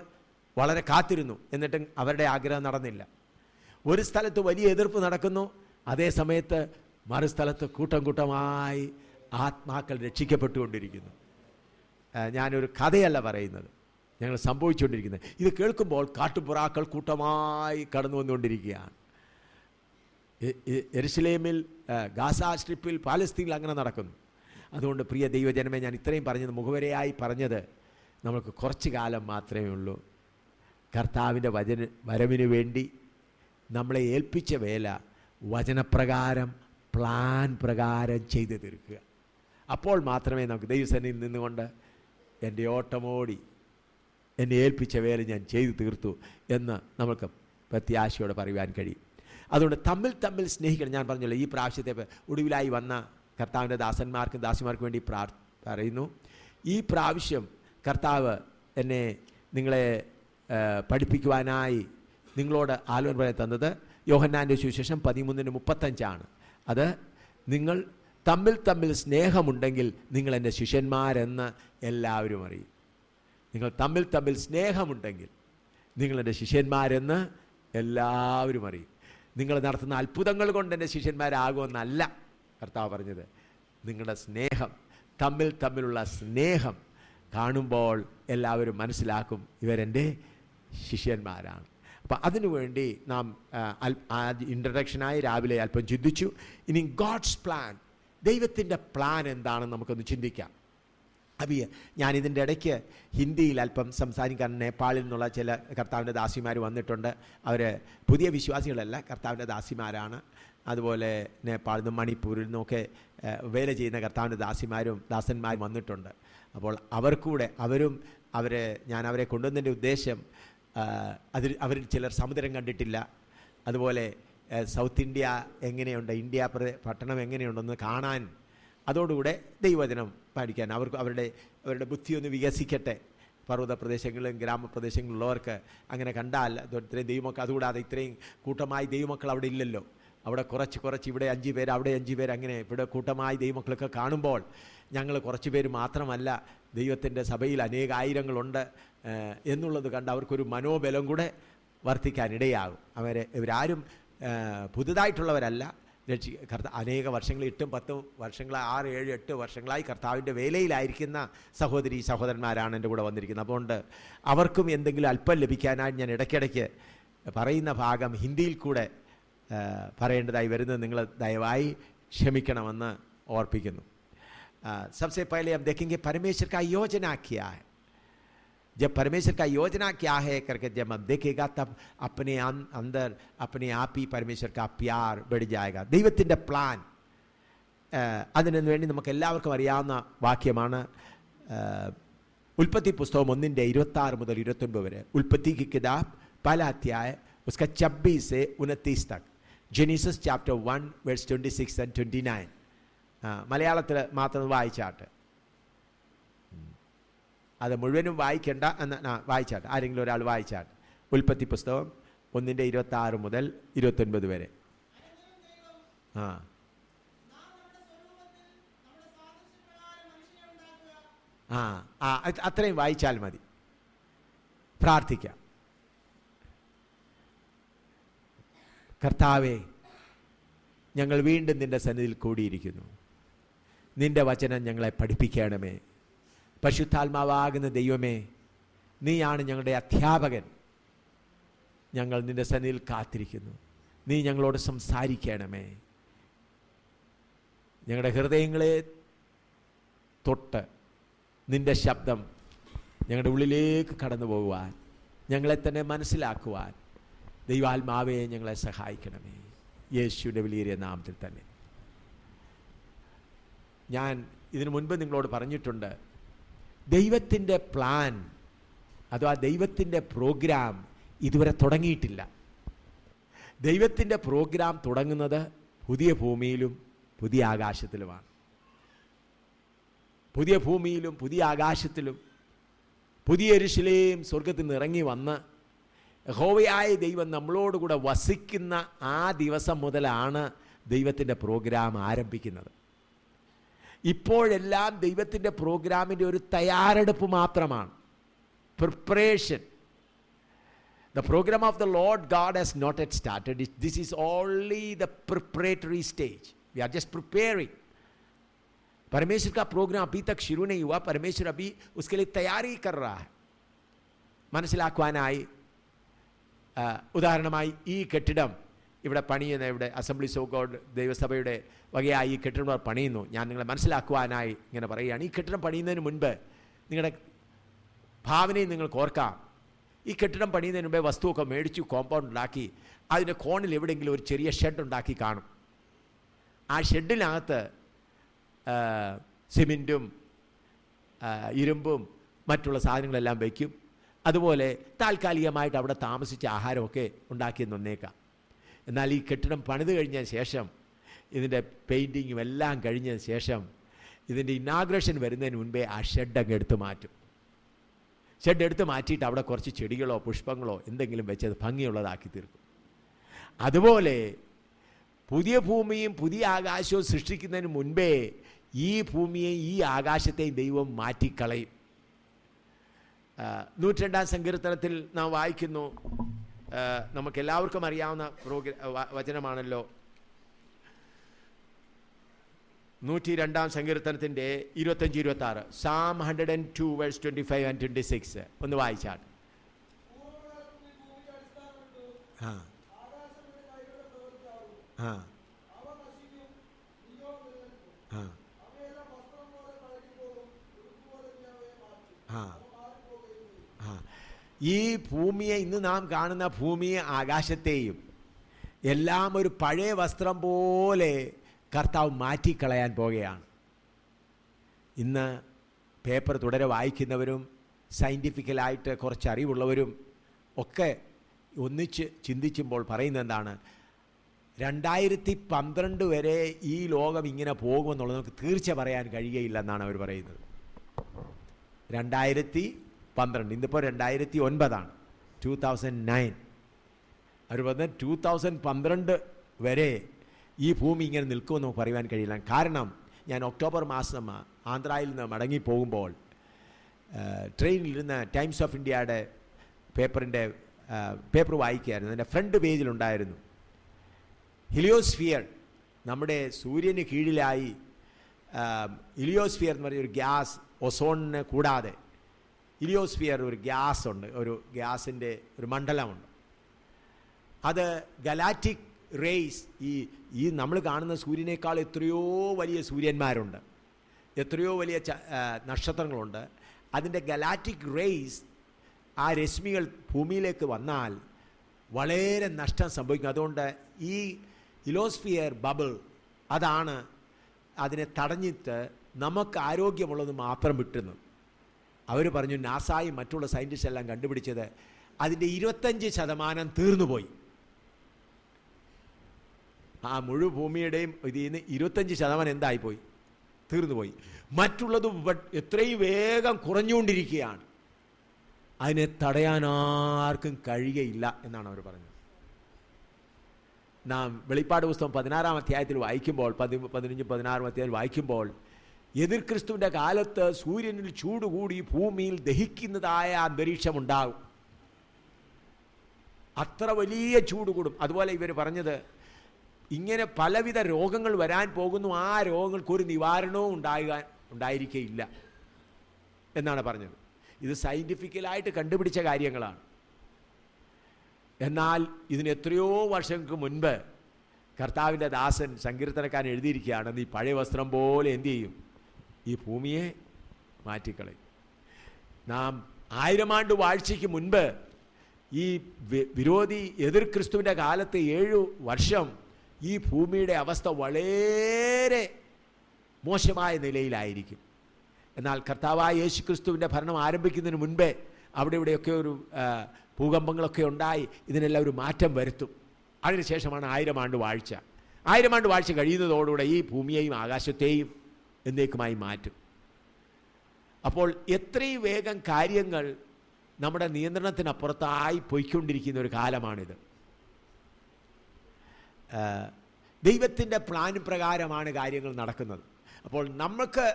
വളരെ കാത്തിരുന്നു. എന്നിട്ടും അവരുടെ ആഗ്രഹം നടന്നില്ല. ഒരു സ്ഥലത്ത് വലിയ എതിർപ്പ് നടക്കുന്നു, അതേ സമയത്ത് മറുസ്ഥലത്ത് കൂട്ടം കൂട്ടമായി ആത്മാക്കൾ രക്ഷിക്കപ്പെട്ടുകൊണ്ടിരിക്കുന്നു. ഞാനൊരു കഥയല്ല പറയുന്നത്, ഞങ്ങൾ സംഭവിച്ചുകൊണ്ടിരിക്കുന്നത്. ഇത് കേൾക്കുമ്പോൾ കാട്ടുപുറാക്കൾ കൂട്ടമായി കടന്നു വന്നുകൊണ്ടിരിക്കുകയാണ്. യെരുശലേമിൽ, ഗാസ സ്ട്രിപ്പിൽ, പാലസ്തീനിൽ അങ്ങനെ നടക്കുന്നു. അതുകൊണ്ട് പ്രിയ ദൈവജനമേ, ഞാൻ ഇത്രയും പറഞ്ഞത് മുഖവരയായി പറഞ്ഞത്, നമുക്ക് കുറച്ച് കാലം മാത്രമേ ഉള്ളൂ. കർത്താവിൻ്റെ വരവിന് വേണ്ടി നമ്മളെ ഏൽപ്പിച്ച വേല വചനപ്രകാരം, പ്ലാൻ പ്രകാരം ചെയ്തു തീർക്കുക. അപ്പോൾ മാത്രമേ നമുക്ക് ദൈവസന്നിധിയിൽ നിന്നുകൊണ്ട് എൻ്റെ ഓട്ടമോടി എന്നെ ഏൽപ്പിച്ച വേല ഞാൻ ചെയ്തു തീർത്തു എന്ന് നമുക്ക് പ്രത്യാശയോടെ പറയുവാൻ കഴിയും. അതുകൊണ്ട് തമ്മിൽ സ്നേഹിക്കണം. ഞാൻ പറഞ്ഞല്ലോ, ഈ പ്രാവശ്യത്തെ ഒടുവിലായി വന്ന കർത്താവിൻ്റെ ദാസന്മാർക്കും ദാസിമാർക്കും വേണ്ടി പറയുന്നു. ഈ പ്രാവശ്യം കർത്താവ് എന്നെ നിങ്ങളെ പഠിപ്പിക്കുവാനായി നിങ്ങളോട് ആലോചന പറയാൻ തന്നത് യോഹന്നാൻ്റെ സുവിശേഷം 13:35 അത് നിങ്ങൾ തമ്മിൽ സ്നേഹമുണ്ടെങ്കിൽ നിങ്ങൾ എൻ്റെ ശിഷ്യന്മാരെന്ന് എല്ലാവരും അറിയും. നിങ്ങൾ തമ്മിൽ സ്നേഹമുണ്ടെങ്കിൽ നിങ്ങളെൻ്റെ ശിഷ്യന്മാരെന്ന് എല്ലാവരും അറിയും. നിങ്ങൾ നടത്തുന്ന അത്ഭുതങ്ങൾ കൊണ്ട് എൻ്റെ ശിഷ്യന്മാരാകുമെന്നല്ല കർത്താവ് പറഞ്ഞത്. നിങ്ങളുടെ സ്നേഹം, തമ്മിലുള്ള സ്നേഹം കാണുമ്പോൾ എല്ലാവരും മനസ്സിലാക്കും ഇവരെൻ്റെ ശിഷ്യന്മാരാണ്. അപ്പം അതിനുവേണ്ടി നാം ഇൻട്രഡക്ഷനായി രാവിലെ അല്പം ചിന്തിച്ചു. ഇനി ഗോഡ്സ് പ്ലാൻ, ദൈവത്തിൻ്റെ പ്ലാൻ എന്താണെന്ന് നമുക്കൊന്ന് ചിന്തിക്കാം. അബിയ, ഞാനിതിൻ്റെ ഇടയ്ക്ക് ഹിന്ദിയിൽ അല്പം സംസാരിക്കാൻ, നേപ്പാളിൽ നിന്നുള്ള ചില കർത്താവിൻ്റെ ദാസിമാർ വന്നിട്ടുണ്ട്. അവർ പുതിയ വിശ്വാസികളല്ല, കർത്താവിൻ്റെ ദാസിമാരാണ്. അതുപോലെ നേപ്പാളിൽ നിന്നും മണിപ്പൂരിൽ നിന്നൊക്കെ വേല ചെയ്യുന്ന കർത്താവിൻ്റെ ദാസന്മാരും വന്നിട്ടുണ്ട്. അപ്പോൾ അവർക്കൂടെ ഞാൻ അവരെ കൊണ്ടുവന്നതിൻ്റെ ഉദ്ദേശം, അവരിൽ ചിലർ സമുദ്രം കണ്ടിട്ടില്ല, അതുപോലെ സൗത്ത് ഇന്ത്യ എങ്ങനെയുണ്ട്, ഇന്ത്യ പട്ടണം എങ്ങനെയുണ്ടെന്ന് കാണാൻ, അതോടുകൂടെ ദൈവവചനം പഠിക്കാൻ അവരുടെ ബുദ്ധിയൊന്ന് വികസിക്കട്ടെ. പർവ്വത പ്രദേശങ്ങളിലും ഗ്രാമപ്രദേശങ്ങളിലുള്ളവർക്ക് അങ്ങനെ കണ്ടാൽ ഇത്രയും ദൈവമക്കൾ, അതുകൂടാതെ ഇത്രയും കൂട്ടമായി ദൈവമക്കൾ അവിടെ ഇല്ലല്ലോ. അവിടെ കുറച്ച് ഇവിടെ 5 പേര്, അവിടെ 5 പേര്, അങ്ങനെ ഇവിടെ കൂട്ടമായി ദൈവമക്കളൊക്കെ കാണുമ്പോൾ ഞങ്ങൾ കുറച്ച് പേര് മാത്രമല്ല, ദൈവത്തിൻ്റെ സഭയിൽ അനേകായിരങ്ങളുണ്ട് എന്നുള്ളത് കണ്ട് അവർക്കൊരു മനോബലം കൂടെ വർദ്ധിക്കാനിടയാകും. ഇവരാരും പുതുതായിട്ടുള്ളവരല്ല. അനേക വർഷങ്ങൾ 8, 10 വർഷങ്ങളായി, 6, 7, 8 വർഷങ്ങളായി കർത്താവിൻ്റെ വേലയിലായിരിക്കുന്ന സഹോദരി സഹോദരന്മാരാണ് എൻ്റെ കൂടെ വന്നിരിക്കുന്നത്. അതുകൊണ്ട് അവർക്കും എന്തെങ്കിലും അല്പം ലഭിക്കാനായി ഞാൻ ഇടയ്ക്കിടയ്ക്ക് പറയുന്ന ഭാഗം ഹിന്ദിയിൽ കൂടെ പറയേണ്ടതായി വരുന്നത് നിങ്ങൾ ദയവായി ക്ഷമിക്കണമെന്ന് ഓർപ്പിക്കുന്നു. सबसे पहले हम देखेंगे परमेश्वर का योजना क्या है. जब परमेश्वर का योजना क्या है करके जब हम देखेगा तब अपने अंदर अपने आप ही परमेश्वर का प्यार बढ़ जाएगा. ദൈവത്തിൻ്റെ പ്ലാൻ അതിനു വേണ്ടി നമുക്ക് എല്ലാവർക്കും അറിയാവുന്ന വാക്യമാണ് ഉൽപ്പത്തി പുസ്തകം 1:26 മുതൽ 29 വരെ. ഉൽപ്പത്തി की किताब पहला अध्याय उसका 26 से 29 तक. Genesis chapter 1 verse 26 and 29. മലയാളത്തിൽ മാത്രം വായിച്ചാട്ട്, അത് മുഴുവനും വായിക്കേണ്ട എന്ന് വായിച്ചാട്ട്, ആരെങ്കിലും ഒരാൾ വായിച്ചാട്ട്. ഉൽപ്പത്തി പുസ്തകം 1:26 മുതൽ 29 വരെ. അത്രയും വായിച്ചാൽ മതി. പ്രാർത്ഥിക്കാം. കർത്താവേ, ഞങ്ങൾ വീണ്ടും നിൻ്റെ സന്നിധിയിൽ കൂടിയിരിക്കുന്നു. നിൻ്റെ വചനം ഞങ്ങളെ പഠിപ്പിക്കണമേ. പരിശുദ്ധാത്മാവാകുന്ന ദൈവമേ, നീയാണ് ഞങ്ങളുടെ അധ്യാപകൻ. ഞങ്ങൾ നിൻ്റെ സന്നിധിയിൽ കാത്തിരിക്കുന്നു. നീ ഞങ്ങളോട് സംസാരിക്കണമേ. ഞങ്ങളുടെ ഹൃദയങ്ങളെ തൊട്ട് നിൻ്റെ ശബ്ദം ഞങ്ങളുടെ ഉള്ളിലേക്ക് കടന്നു പോകുവാൻ, ഞങ്ങളെ തന്നെ മനസ്സിലാക്കുവാൻ ദൈവാത്മാവേ ഞങ്ങളെ സഹായിക്കണമേ. യേശുവിൻ്റെ വലിയ നാമത്തിൽ തന്നെ. ഞാൻ ഇതിനു മുൻപ് നിങ്ങളോട് പറഞ്ഞിട്ടുണ്ട്, ദൈവത്തിൻ്റെ പ്ലാൻ അഥവാ ദൈവത്തിൻ്റെ പ്രോഗ്രാം ഇതുവരെ തുടങ്ങിയിട്ടില്ല. ദൈവത്തിൻ്റെ പ്രോഗ്രാം തുടങ്ങുന്നത് പുതിയ ഭൂമിയിലും പുതിയ ആകാശത്തിലുമാണ്. പുതിയ ഭൂമിയിലും പുതിയ ആകാശത്തിലും പുതിയ യെരൂശലേം സ്വർഗത്തിൽ നിന്ന് ഇറങ്ങി വന്ന് യഹോവയായ ദൈവം നമ്മളോടുകൂടെ വസിക്കുന്ന ആ ദിവസം മുതലാണ് ദൈവത്തിൻ്റെ പ്രോഗ്രാം ആരംഭിക്കുന്നത്. ഇപ്പോഴെല്ലാം ദൈവത്തിൻ്റെ പ്രോഗ്രാമിൻ്റെ ഒരു തയ്യാറെടുപ്പ് മാത്രമാണ്, preparation. The program of the Lord God has not yet started. This is only the preparatory stage. We are just preparing. परमेश्वर का प्रोग्राम अभी तक शुरू नहीं हुआ. परमेश्वर अभी उसके लिए तैयारी कर रहा है. മനസ്സിലാക്കുവാനായി ഉദാഹരണമായി ഈ കെട്ടിടം ഇവിടെ പണിയുന്ന, ഇവിടെ അസംബ്ലീസ് ഓഫ് ഗോഡ് ദൈവസഭയുടെ വകയായി ഈ കെട്ടിടം പണിയുന്നു. ഞാൻ നിങ്ങളെ മനസ്സിലാക്കുവാനായി ഇങ്ങനെ പറയുകയാണ്. ഈ കെട്ടിടം പണിയുന്നതിന് മുൻപ് നിങ്ങളുടെ ഭാവനയും നിങ്ങൾക്ക് ഓർക്കാം. ഈ കെട്ടിടം പണിയുന്നതിന് മുമ്പേ വസ്തുവൊക്കെ മേടിച്ചു, കോമ്പൗണ്ട് ഉണ്ടാക്കി, അതിൻ്റെ കോണിൽ എവിടെയെങ്കിലും ഒരു ചെറിയ ഷെഡ് ഉണ്ടാക്കി കാണും. ആ ഷെഡിനകത്ത് സിമെൻറ്റും ഇരുമ്പും മറ്റുള്ള സാധനങ്ങളെല്ലാം വയ്ക്കും. അതുപോലെ താൽക്കാലികമായിട്ട് അവിടെ താമസിച്ച ആഹാരമൊക്കെ ഉണ്ടാക്കിയെന്ന് വന്നേക്കാം. എന്നാൽ ഈ കെട്ടിടം പണിത് കഴിഞ്ഞതിന് ശേഷം, ഇതിൻ്റെ പെയിൻറ്റിങ്ങും എല്ലാം കഴിഞ്ഞതിന് ശേഷം, ഇതിൻ്റെ ഇനാഗ്രേഷൻ വരുന്നതിന് മുൻപേ ആ ഷെഡ് അങ്ങ് എടുത്ത് മാറ്റും. ഷെഡ് എടുത്ത് മാറ്റിയിട്ട് അവിടെ കുറച്ച് ചെടികളോ പുഷ്പങ്ങളോ എന്തെങ്കിലും വെച്ചത് ഭംഗിയുള്ളതാക്കി തീർക്കും. അതുപോലെ പുതിയ ഭൂമിയും പുതിയ ആകാശവും സൃഷ്ടിക്കുന്നതിന് മുൻപേ ഈ ഭൂമിയെയും ഈ ആകാശത്തെയും ദൈവം മാറ്റിക്കളയും. 102-ാം സങ്കീർത്തനത്തിൽ നാം വായിക്കുന്നു, നമുക്കെല്ലാവർക്കും അറിയാവുന്ന വചനമാണല്ലോ. 102-ാം സങ്കീർത്തനത്തിൻ്റെ 25-26, Psalm 102 verse 25 and 26 ഒന്ന് വായിച്ചാൽ. ഈ ഭൂമിയെ, ഇന്ന് നാം കാണുന്ന ഭൂമിയെ ആകാശത്തെയും എല്ലാം ഒരു പഴയ വസ്ത്രം പോലെ കർത്താവ് മാറ്റിക്കളയാൻ പോകുകയാണ്. ഇന്ന് പേപ്പർ തുടരെ വായിക്കുന്നവരും സയൻറ്റിഫിക്കലായിട്ട് കുറച്ച് അറിവുള്ളവരും ഒക്കെ ഒന്നിച്ച് ചിന്തിക്കുമ്പോൾ പറയുന്നത് എന്താണ്, 2012 വരെ ഈ ലോകം ഇങ്ങനെ പോകുമെന്നുള്ളത് നമുക്ക് തീർച്ച പറയാൻ കഴിയുകയില്ലെന്നാണ് അവർ പറയുന്നത്. 2012, ഇന്നിപ്പോൾ 2009, 2009. അവർ പറഞ്ഞത് 2012 വരെ ഈ ഭൂമി ഇങ്ങനെ നിൽക്കുമെന്ന് പറയുവാൻ കഴിയില്ല. കാരണം ഞാൻ ഒക്ടോബർ മാസം ആന്ധ്രയിൽ നിന്ന് മടങ്ങിപ്പോകുമ്പോൾ ട്രെയിനിലിരുന്ന് ടൈംസ് ഓഫ് ഇന്ത്യയുടെ പേപ്പർ വായിക്കുകയായിരുന്നു. അതിൻ്റെ ഫ്രണ്ട് പേജിലുണ്ടായിരുന്നു, ഹീലിയോസ്ഫിയർ, നമ്മുടെ സൂര്യന് കീഴിലായി ഹീലിയോസ്ഫിയർ എന്ന് പറഞ്ഞൊരു ഗ്യാസ്, ഒസോണിനെ കൂടാതെ ഹീലിയോസ്ഫിയർ ഒരു ഗ്യാസ് ഉണ്ട്, ഒരു ഗ്യാസിൻ്റെ ഒരു മണ്ഡലമുണ്ട്. അത് ഗലാക്റ്റിക് റേസ്, ഈ നമ്മൾ കാണുന്ന സൂര്യനേക്കാൾ എത്രയോ വലിയ സൂര്യന്മാരുണ്ട്, എത്രയോ വലിയ നക്ഷത്രങ്ങളുണ്ട്. അതിൻ്റെ ഗലാക്റ്റിക് റേസ്, ആ രശ്മികൾ ഭൂമിയിലേക്ക് വന്നാൽ വളരെ നഷ്ടം സംഭവിക്കും. അതുകൊണ്ട് ഈ ഹീലിയോസ്ഫിയർ ബബിൾ അതാണ് അതിനെ തടഞ്ഞിട്ട് നമുക്ക് ആരോഗ്യമുള്ളത് മാത്രം വിട്ടുന്നത്. അവർ പറഞ്ഞു, നാസായും മറ്റുള്ള സയൻറ്റിസ്റ്റ് എല്ലാം കണ്ടുപിടിച്ചത് അതിൻ്റെ 25% തീർന്നുപോയി. ആ മുഴുവൻ ഭൂമിയുടെയും ഇതിൽ നിന്ന് 25% എന്തായിപ്പോയി? തീർന്നുപോയി. മറ്റുള്ളത് എത്രയും വേഗം കുറഞ്ഞുകൊണ്ടിരിക്കുകയാണ്. അതിനെ തടയാൻ ആർക്കും കഴിയുകയില്ല എന്നാണ് അവർ പറഞ്ഞത്. നാം വെളിപ്പാട് പുസ്തകം 16-ാം അധ്യായത്തിൽ വായിക്കുമ്പോൾ, 15-16 അധ്യായത്തിൽ വായിക്കുമ്പോൾ, എതിർ ക്രിസ്തുവിൻ്റെ കാലത്ത് സൂര്യനിൽ ചൂട് കൂടി ഭൂമിയിൽ ദഹിക്കുന്നതായ അന്തരീക്ഷമുണ്ടാകും. അത്ര വലിയ ചൂട് കൂടും. അതുപോലെ ഇവർ പറഞ്ഞത്, ഇങ്ങനെ പലവിധ രോഗങ്ങൾ വരാൻ പോകുന്നു, ആ രോഗങ്ങൾക്കൊരു നിവാരണവും ഉണ്ടായിരിക്കുകയില്ല എന്നാണ് പറഞ്ഞത്. ഇത് സയൻറ്റിഫിക്കലായിട്ട് കണ്ടുപിടിച്ച കാര്യങ്ങളാണ്. എന്നാൽ ഇതിന് എത്രയോ വർഷങ്ങൾക്ക് മുൻപ് കർത്താവിൻ്റെ ദാസൻ സങ്കീർത്തനക്കാരൻ എഴുതിയിരിക്കുകയാണ്, നീ പഴയ വസ്ത്രം പോലെ എന്തു ചെയ്യും? ഈ ഭൂമിയെ മാറ്റിക്കളയും. നാം 1000 ആണ്ട് വാഴ്ചയ്ക്ക് മുൻപ് ഈ വിരോധി എതിർ ക്രിസ്തുവിൻ്റെ കാലത്ത് 7 വർഷം ഈ ഭൂമിയുടെ അവസ്ഥ വളരെ മോശമായ നിലയിലായിരിക്കും. എന്നാൽ കർത്താവായ യേശു ക്രിസ്തുവിൻ്റെ ഭരണം ആരംഭിക്കുന്നതിന് മുൻപേ അവിടെ ഇവിടെയൊക്കെ ഒരു ഭൂകമ്പങ്ങളൊക്കെ ഉണ്ടായി ഇതിനെല്ലാം ഒരു മാറ്റം വരുത്തും. അതിനുശേഷമാണ് 1000 ആണ്ട് വാഴ്ച. 1000 ആണ്ട് വാഴ്ച കഴിയുന്നതോടുകൂടെ ഈ ഭൂമിയെയും ആകാശത്തെയും എന്നേക്കുമായി മാറ്റും. അപ്പോൾ എത്രയും വേഗം കാര്യങ്ങൾ നമ്മുടെ നിയന്ത്രണത്തിനപ്പുറത്തായി പോയിക്കൊണ്ടിരിക്കുന്ന ഒരു കാലമാണിത്. ദൈവത്തിൻ്റെ പ്ലാൻ പ്രകാരമാണ് കാര്യങ്ങൾ നടക്കുന്നത്. അപ്പോൾ നമുക്ക്,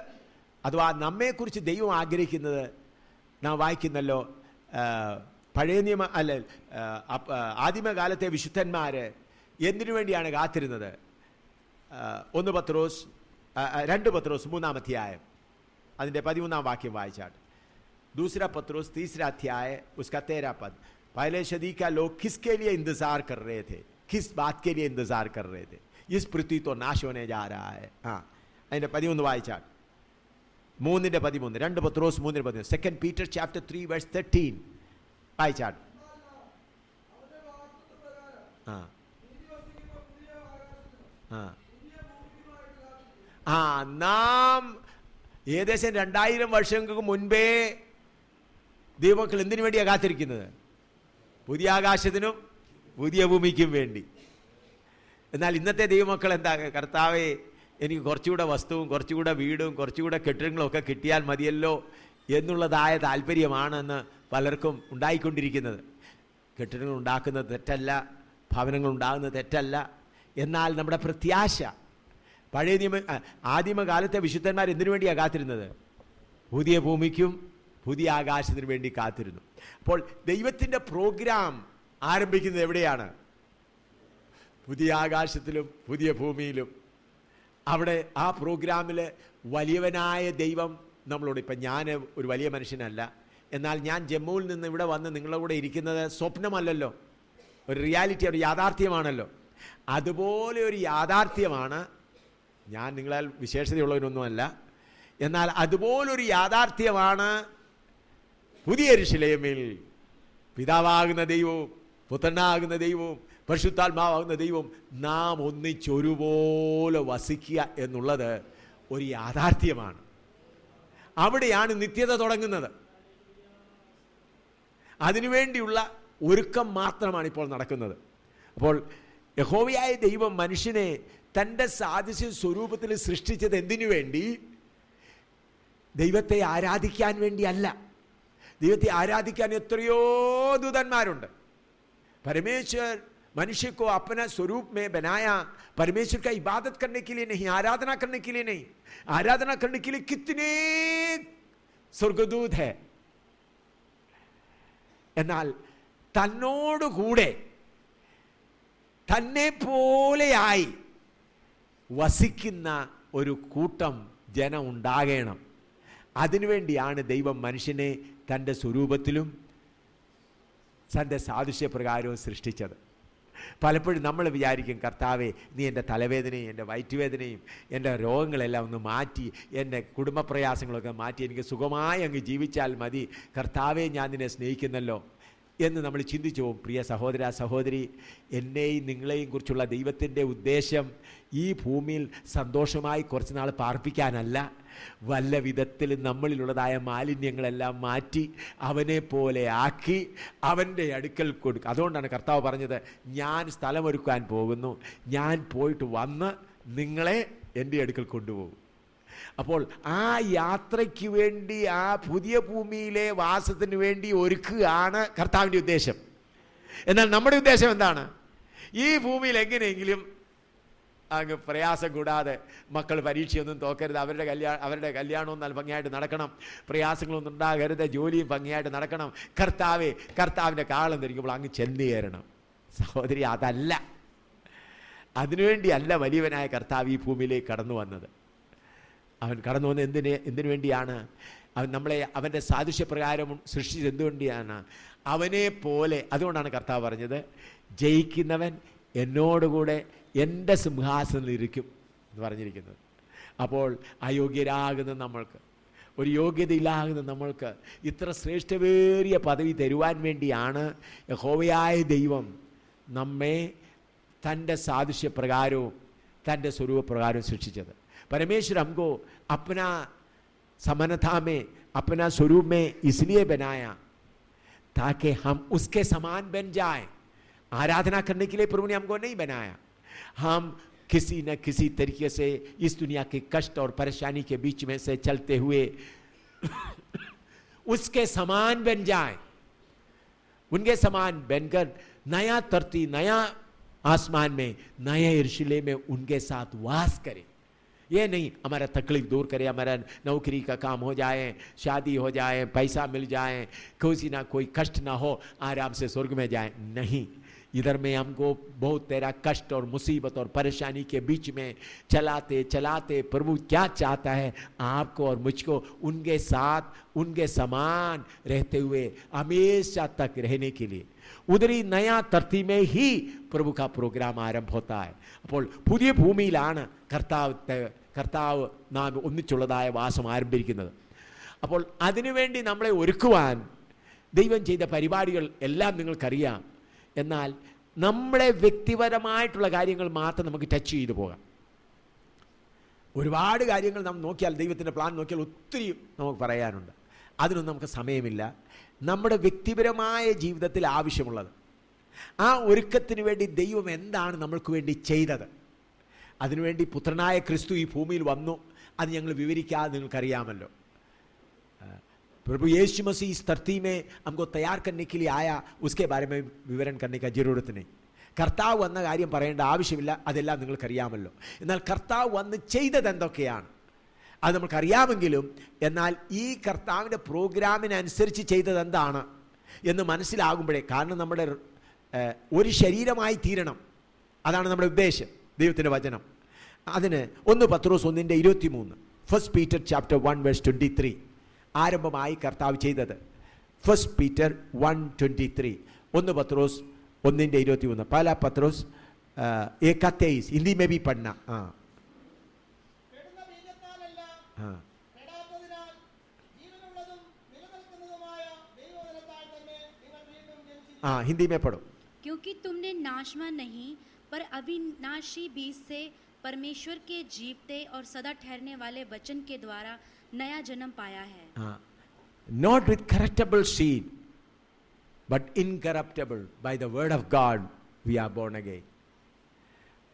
അഥവാ നമ്മെക്കുറിച്ച് ദൈവം ആഗ്രഹിക്കുന്നത് നാം വായിക്കുന്നല്ലോ, പഴയ നിയമ അല്ല ആദിമകാലത്തെ വിശുദ്ധന്മാർ എന്തിനു വേണ്ടിയാണ് കാത്തിരുന്നത്? 2 പത്രോസ് 3-ാം അധ്യായം അതിൻ്റെ 13-ാം വാക്യം വായിച്ചാട്ട്. दूसरा पत्रोस 3 अध्याय उसका 13 पद. पहले सदी का लोग किसके लिए इंतजार कर रहे थे? किस बात के लिए इंतजार कर रहे थे? इस पृथ्वी तो नाश होने जा रहा है. हाँ, അതിൻ്റെ 13 വായിച്ചാട്ട്. 3:13, 2 പത്രോസ് 3:13. 2 Peter chapter 3 verse 13 വായിച്ചാട്ട്. നാം ഏകദേശം 2000 വർഷങ്ങൾക്ക് മുൻപേ ദൈവമക്കൾ എന്തിനു വേണ്ടിയാണ് കാത്തിരിക്കുന്നത്? പുതിയ ആകാശത്തിനും പുതിയ ഭൂമിക്കും വേണ്ടി. എന്നാൽ ഇന്നത്തെ ദൈവമക്കൾ എന്താ? കർത്താവേ, എനിക്ക് കുറച്ചുകൂടെ വസ്തുവും കുറച്ചുകൂടെ വീടും കുറച്ചുകൂടെ കെട്ടിടങ്ങളും ഒക്കെ കിട്ടിയാൽ മതിയല്ലോ എന്നുള്ളതായ താല്പര്യമാണെന്ന് പലർക്കും ഉണ്ടായിക്കൊണ്ടിരിക്കുന്നത്. കെട്ടിടങ്ങൾ ഉണ്ടാക്കുന്നത് തെറ്റല്ല, ഭവനങ്ങൾ ഉണ്ടാകുന്നത് തെറ്റല്ല. എന്നാൽ നമ്മുടെ പ്രത്യാശ, ആദിമകാലത്തെ വിശുദ്ധന്മാർ എന്തിനു വേണ്ടിയാണ് കാത്തിരുന്നത്? പുതിയ ഭൂമിക്കും പുതിയ ആകാശത്തിനു വേണ്ടി കാത്തിരുന്നു. അപ്പോൾ ദൈവത്തിൻ്റെ പ്രോഗ്രാം ആരംഭിക്കുന്നത് എവിടെയാണ്? പുതിയ ആകാശത്തിലും പുതിയ ഭൂമിയിലും. അവിടെ ആ പ്രോഗ്രാമിൽ വലിയവനായ ദൈവം നമ്മളോട്, ഇപ്പം ഞാൻ ഒരു വലിയ മനുഷ്യനല്ല, എന്നാൽ ഞാൻ ജമ്മുവിൽ നിന്ന് ഇവിടെ വന്ന് നിങ്ങളുടെ കൂടെ ഇരിക്കുന്നത് സ്വപ്നമല്ലല്ലോ, ഒരു റിയാലിറ്റി, ഒരു യാഥാർത്ഥ്യമാണല്ലോ. അതുപോലെ ഒരു യാഥാർത്ഥ്യമാണ്. ഞാൻ നിങ്ങളാൽ വിശേഷതയുള്ളവരൊന്നുമല്ല, എന്നാൽ അതുപോലൊരു യാഥാർത്ഥ്യമാണ് പുതിയ യെരൂശലേമിൽ പിതാവാകുന്ന ദൈവവും പുത്രനാകുന്ന ദൈവവും പരിശുദ്ധാത്മാവാകുന്ന ദൈവവും നാം ഒന്നിച്ചൊരുപോലെ വസിക്കുക എന്നുള്ളത് ഒരു യാഥാർത്ഥ്യമാണ്. അവിടെയാണ് നിത്യത തുടങ്ങുന്നത്. അതിനുവേണ്ടിയുള്ള ഒരുക്കം മാത്രമാണ് ഇപ്പോൾ നടക്കുന്നത്. അപ്പോൾ യഹോവയായ ദൈവം മനുഷ്യനെ തൻ്റെ സാദൃശ്യ സ്വരൂപത്തിൽ സൃഷ്ടിച്ചത് എന്തിനു വേണ്ടി? ദൈവത്തെ ആരാധിക്കാൻ വേണ്ടിയല്ല. ദൈവത്തെ ആരാധിക്കാൻ എത്രയോ ദൂതന്മാരുണ്ട്. പരമേശ്വർ मनुष्य को अपना स्वरूप में बनाया, परमेश्वर का इबादत करने के लिए नहीं, आराधना करने के लिए नहीं। आराधना करने के लिए कितने स्वर्गदूत है, എന്നാൽ തന്നോടുകൂടെ തന്നെ പോലെയായി വസിക്കുന്ന ഒരു കൂട്ടം ജനം ഉണ്ടാകണം. അതിനുവേണ്ടിയാണ് ദൈവം മനുഷ്യനെ തൻ്റെ സ്വരൂപത്തിലും തൻ്റെ സാദൃശ്യപ്രകാരവും സൃഷ്ടിച്ചത്. പലപ്പോഴും നമ്മൾ വിചാരിക്കും, കർത്താവേ നീ എൻ്റെ തലവേദനയും എൻ്റെ വയറ്റുവേദനയും എൻ്റെ രോഗങ്ങളെല്ലാം ഒന്ന് മാറ്റി, എൻ്റെ കുടുംബ പ്രയാസങ്ങളൊക്കെ മാറ്റി എനിക്ക് സുഖമായി അങ്ങ് ജീവിച്ചാൽ മതി, കർത്താവേ ഞാൻ നിന്നെ സ്നേഹിക്കുന്നല്ലോ എന്ന് നമ്മൾ ചിന്തിച്ചു പോകും. പ്രിയ സഹോദര സഹോദരി, എന്നെയും നിങ്ങളെയും കുറിച്ചുള്ള ദൈവത്തിൻ്റെ ഉദ്ദേശം ഈ ഭൂമിയിൽ സന്തോഷമായി കുറച്ച് നാൾ പാർപ്പിക്കാനല്ല, വല്ല വിധത്തിൽ നമ്മളിലുള്ളതായ മാലിന്യങ്ങളെല്ലാം മാറ്റി അവനെ പോലെ ആക്കി അവൻ്റെ അടുക്കൽ കൊടുക്കുക. അതുകൊണ്ടാണ് കർത്താവ് പറഞ്ഞത്, ഞാൻ സ്ഥലമൊരുക്കാൻ പോകുന്നു, ഞാൻ പോയിട്ട് വന്ന് നിങ്ങളെ എൻ്റെ അടുക്കൽ കൊണ്ടുപോകും. അപ്പോൾ ആ യാത്രയ്ക്ക് വേണ്ടി, ആ പുതിയ ഭൂമിയിലെ വാസത്തിന് വേണ്ടി ഒരുക്കുകയാണ് കർത്താവിൻ്റെ ഉദ്ദേശം. എന്നാൽ നമ്മുടെ ഉദ്ദേശം എന്താണ്? ഈ ഭൂമിയിൽ എങ്ങനെയെങ്കിലും അങ്ങ് പ്രയാസം കൂടാതെ മക്കൾ പരീക്ഷയൊന്നും തോക്കരുത്, അവരുടെ കല്യാണവും നല്ല ഭംഗിയായിട്ട് നടക്കണം, പ്രയാസങ്ങളൊന്നും ഉണ്ടാകരുത്, ജോലിയും ഭംഗിയായിട്ട് നടക്കണം, കർത്താവിൻ്റെ കാലം ധരിക്കുമ്പോൾ അങ്ങ് ചെന്ന് കയറണം. സഹോദരി, അതല്ല, അതിനുവേണ്ടിയല്ല വലിയവനായ കർത്താവ് ഈ ഭൂമിയിലേക്ക് കടന്നു വന്നത്. അവൻ കടന്നു വന്നത് എന്തിനു വേണ്ടിയാണ്? അവൻ നമ്മളെ അവൻ്റെ സാദൃശ്യപ്രകാരം സൃഷ്ടിച്ചത് എന്തുകൊണ്ടാണ്? അവനെ പോലെ. അതുകൊണ്ടാണ് കർത്താവ് പറഞ്ഞത്, ജയിക്കുന്നവൻ എന്നോടുകൂടെ എൻ്റെ സിംഹാസനത്തിൽ ഇരിക്കും എന്ന് പറഞ്ഞിരിക്കുന്നത്. അപ്പോൾ അയോഗ്യരാകുന്ന നമ്മൾക്ക്, ഒരു യോഗ്യതയിലാകുന്ന നമ്മൾക്ക് ഇത്ര ശ്രേഷ്ഠവേറിയ പദവി തരുവാൻ വേണ്ടിയാണ് യഹോവയായ ദൈവം നമ്മെ തൻ്റെ സാദൃശ്യപ്രകാരവും തൻ്റെ സ്വരൂപപ്രകാരവും സൃഷ്ടിച്ചത്. परमेश्वर हमको अपना समानता में, अपना स्वरूप में इसलिए बनाया ताकि हम उसके समान बन जाएं. आराधना करने के लिए प्रभु ने हमको नहीं बनाया. हम किसी न किसी तरीके से इस दुनिया के कष्ट और परेशानी के बीच में से चलते हुए उसके समान बन जाएं. उनके समान बनकर नया धरती, नया आसमान में, नए यरूशलेम में उनके साथ वास करें. ये नहीं हमारा तकलीफ दूर करे, हमारा नौकरी का काम हो जाए, शादी हो जाए, पैसा मिल जाए, किसी ना कोई कष्ट ना हो, आराम से स्वर्ग में जाए. नहीं, इधर में हमको बहुत तेरा कष्ट और मुसीबत और परेशानी के बीच में चलाते चलाते प्रभु क्या चाहता है? आपको और मुझको उनके साथ, उनके समान रहते हुए हमेशा तक रहने के लिए उधरी नया धरती में ही प्रभु का प्रोग्राम आरंभ होता है. അപ്പോൾ പുതിയ ഭൂമിയിലാണ് കർത്താവ് നാം ഒന്നിച്ചുള്ളതായ വാസം ആരംഭിക്കുന്നത്. അപ്പോൾ അതിനുവേണ്ടി നമ്മളെ ഒരുക്കുവാൻ ദൈവം ചെയ്ത പരിപാടികൾ എല്ലാം നിങ്ങൾക്കറിയാം. എന്നാൽ നമ്മളെ വ്യക്തിപരമായിട്ടുള്ള കാര്യങ്ങൾ മാത്രം നമുക്ക് ടച്ച് ചെയ്തു പോകാം. ഒരുപാട് കാര്യങ്ങൾ നാം നോക്കിയാൽ, ദൈവത്തിൻ്റെ പ്ലാൻ നോക്കിയാൽ ഒത്തിരി നമുക്ക് പറയാനുണ്ട്. അതിനൊന്നും നമുക്ക് സമയമില്ല. നമ്മുടെ വ്യക്തിപരമായ ജീവിതത്തിൽ ആവശ്യമുള്ളത്, ആ ഒരുക്കത്തിന് വേണ്ടി ദൈവം എന്താണ് നമ്മൾക്ക് വേണ്ടി ചെയ്തത്, അതിനുവേണ്ടി പുത്രനായ ക്രിസ്തു ഈ ഭൂമിയിൽ വന്നു. അത് ഞങ്ങൾ വിവരിക്കാതെ നിങ്ങൾക്കറിയാമല്ലോ. प्रभु यीशु मसीह इस धरती में हमको तैयार करने के लिए आया, उसके बारे में विवरण करने का जरूरत नहीं. കർത്താവ് വന്ന കാര്യം പറയേണ്ട ആവശ്യമില്ല, അതെല്ലാം നിങ്ങൾക്കറിയാമല്ലോ. എന്നാൽ കർത്താവ് വന്ന് ചെയ്തത് എന്തൊക്കെയാണ് അത് നമുക്കറിയാമെങ്കിലും, എന്നാൽ ഈ കർത്താവിൻ്റെ പ്രോഗ്രാമിനനുസരിച്ച് ചെയ്തത് എന്താണ് എന്ന് മനസ്സിലാകുമ്പോഴേ, കാരണം നമ്മുടെ ഒരു ശരീരമായി തീരണം, അതാണ് നമ്മുടെ ഉദ്ദേശം, ദൈവത്തിൻ്റെ വചനം. അതിന് 1 പത്രോസ് 1:23, 1 Peter chapter 1 verse 23 ആരംഭമായി കർത്താവ് ചെയ്തത്. 1 Peter 1:23, 1 പത്രോസ് 1:23. पहला पत्रोस 1:23 हिंदी में भी पढ़ना. हाँ, हिंदी में पढ़ो. क्योंकि तुमने नाशवान नहीं पर अविनाशी बीज से परमेश्वर के जीवते और सदा ठहरने वाले वचन के द्वारा नया जन्म पाया है. Not with corruptible seed but incorruptible, by the word of God we are born again.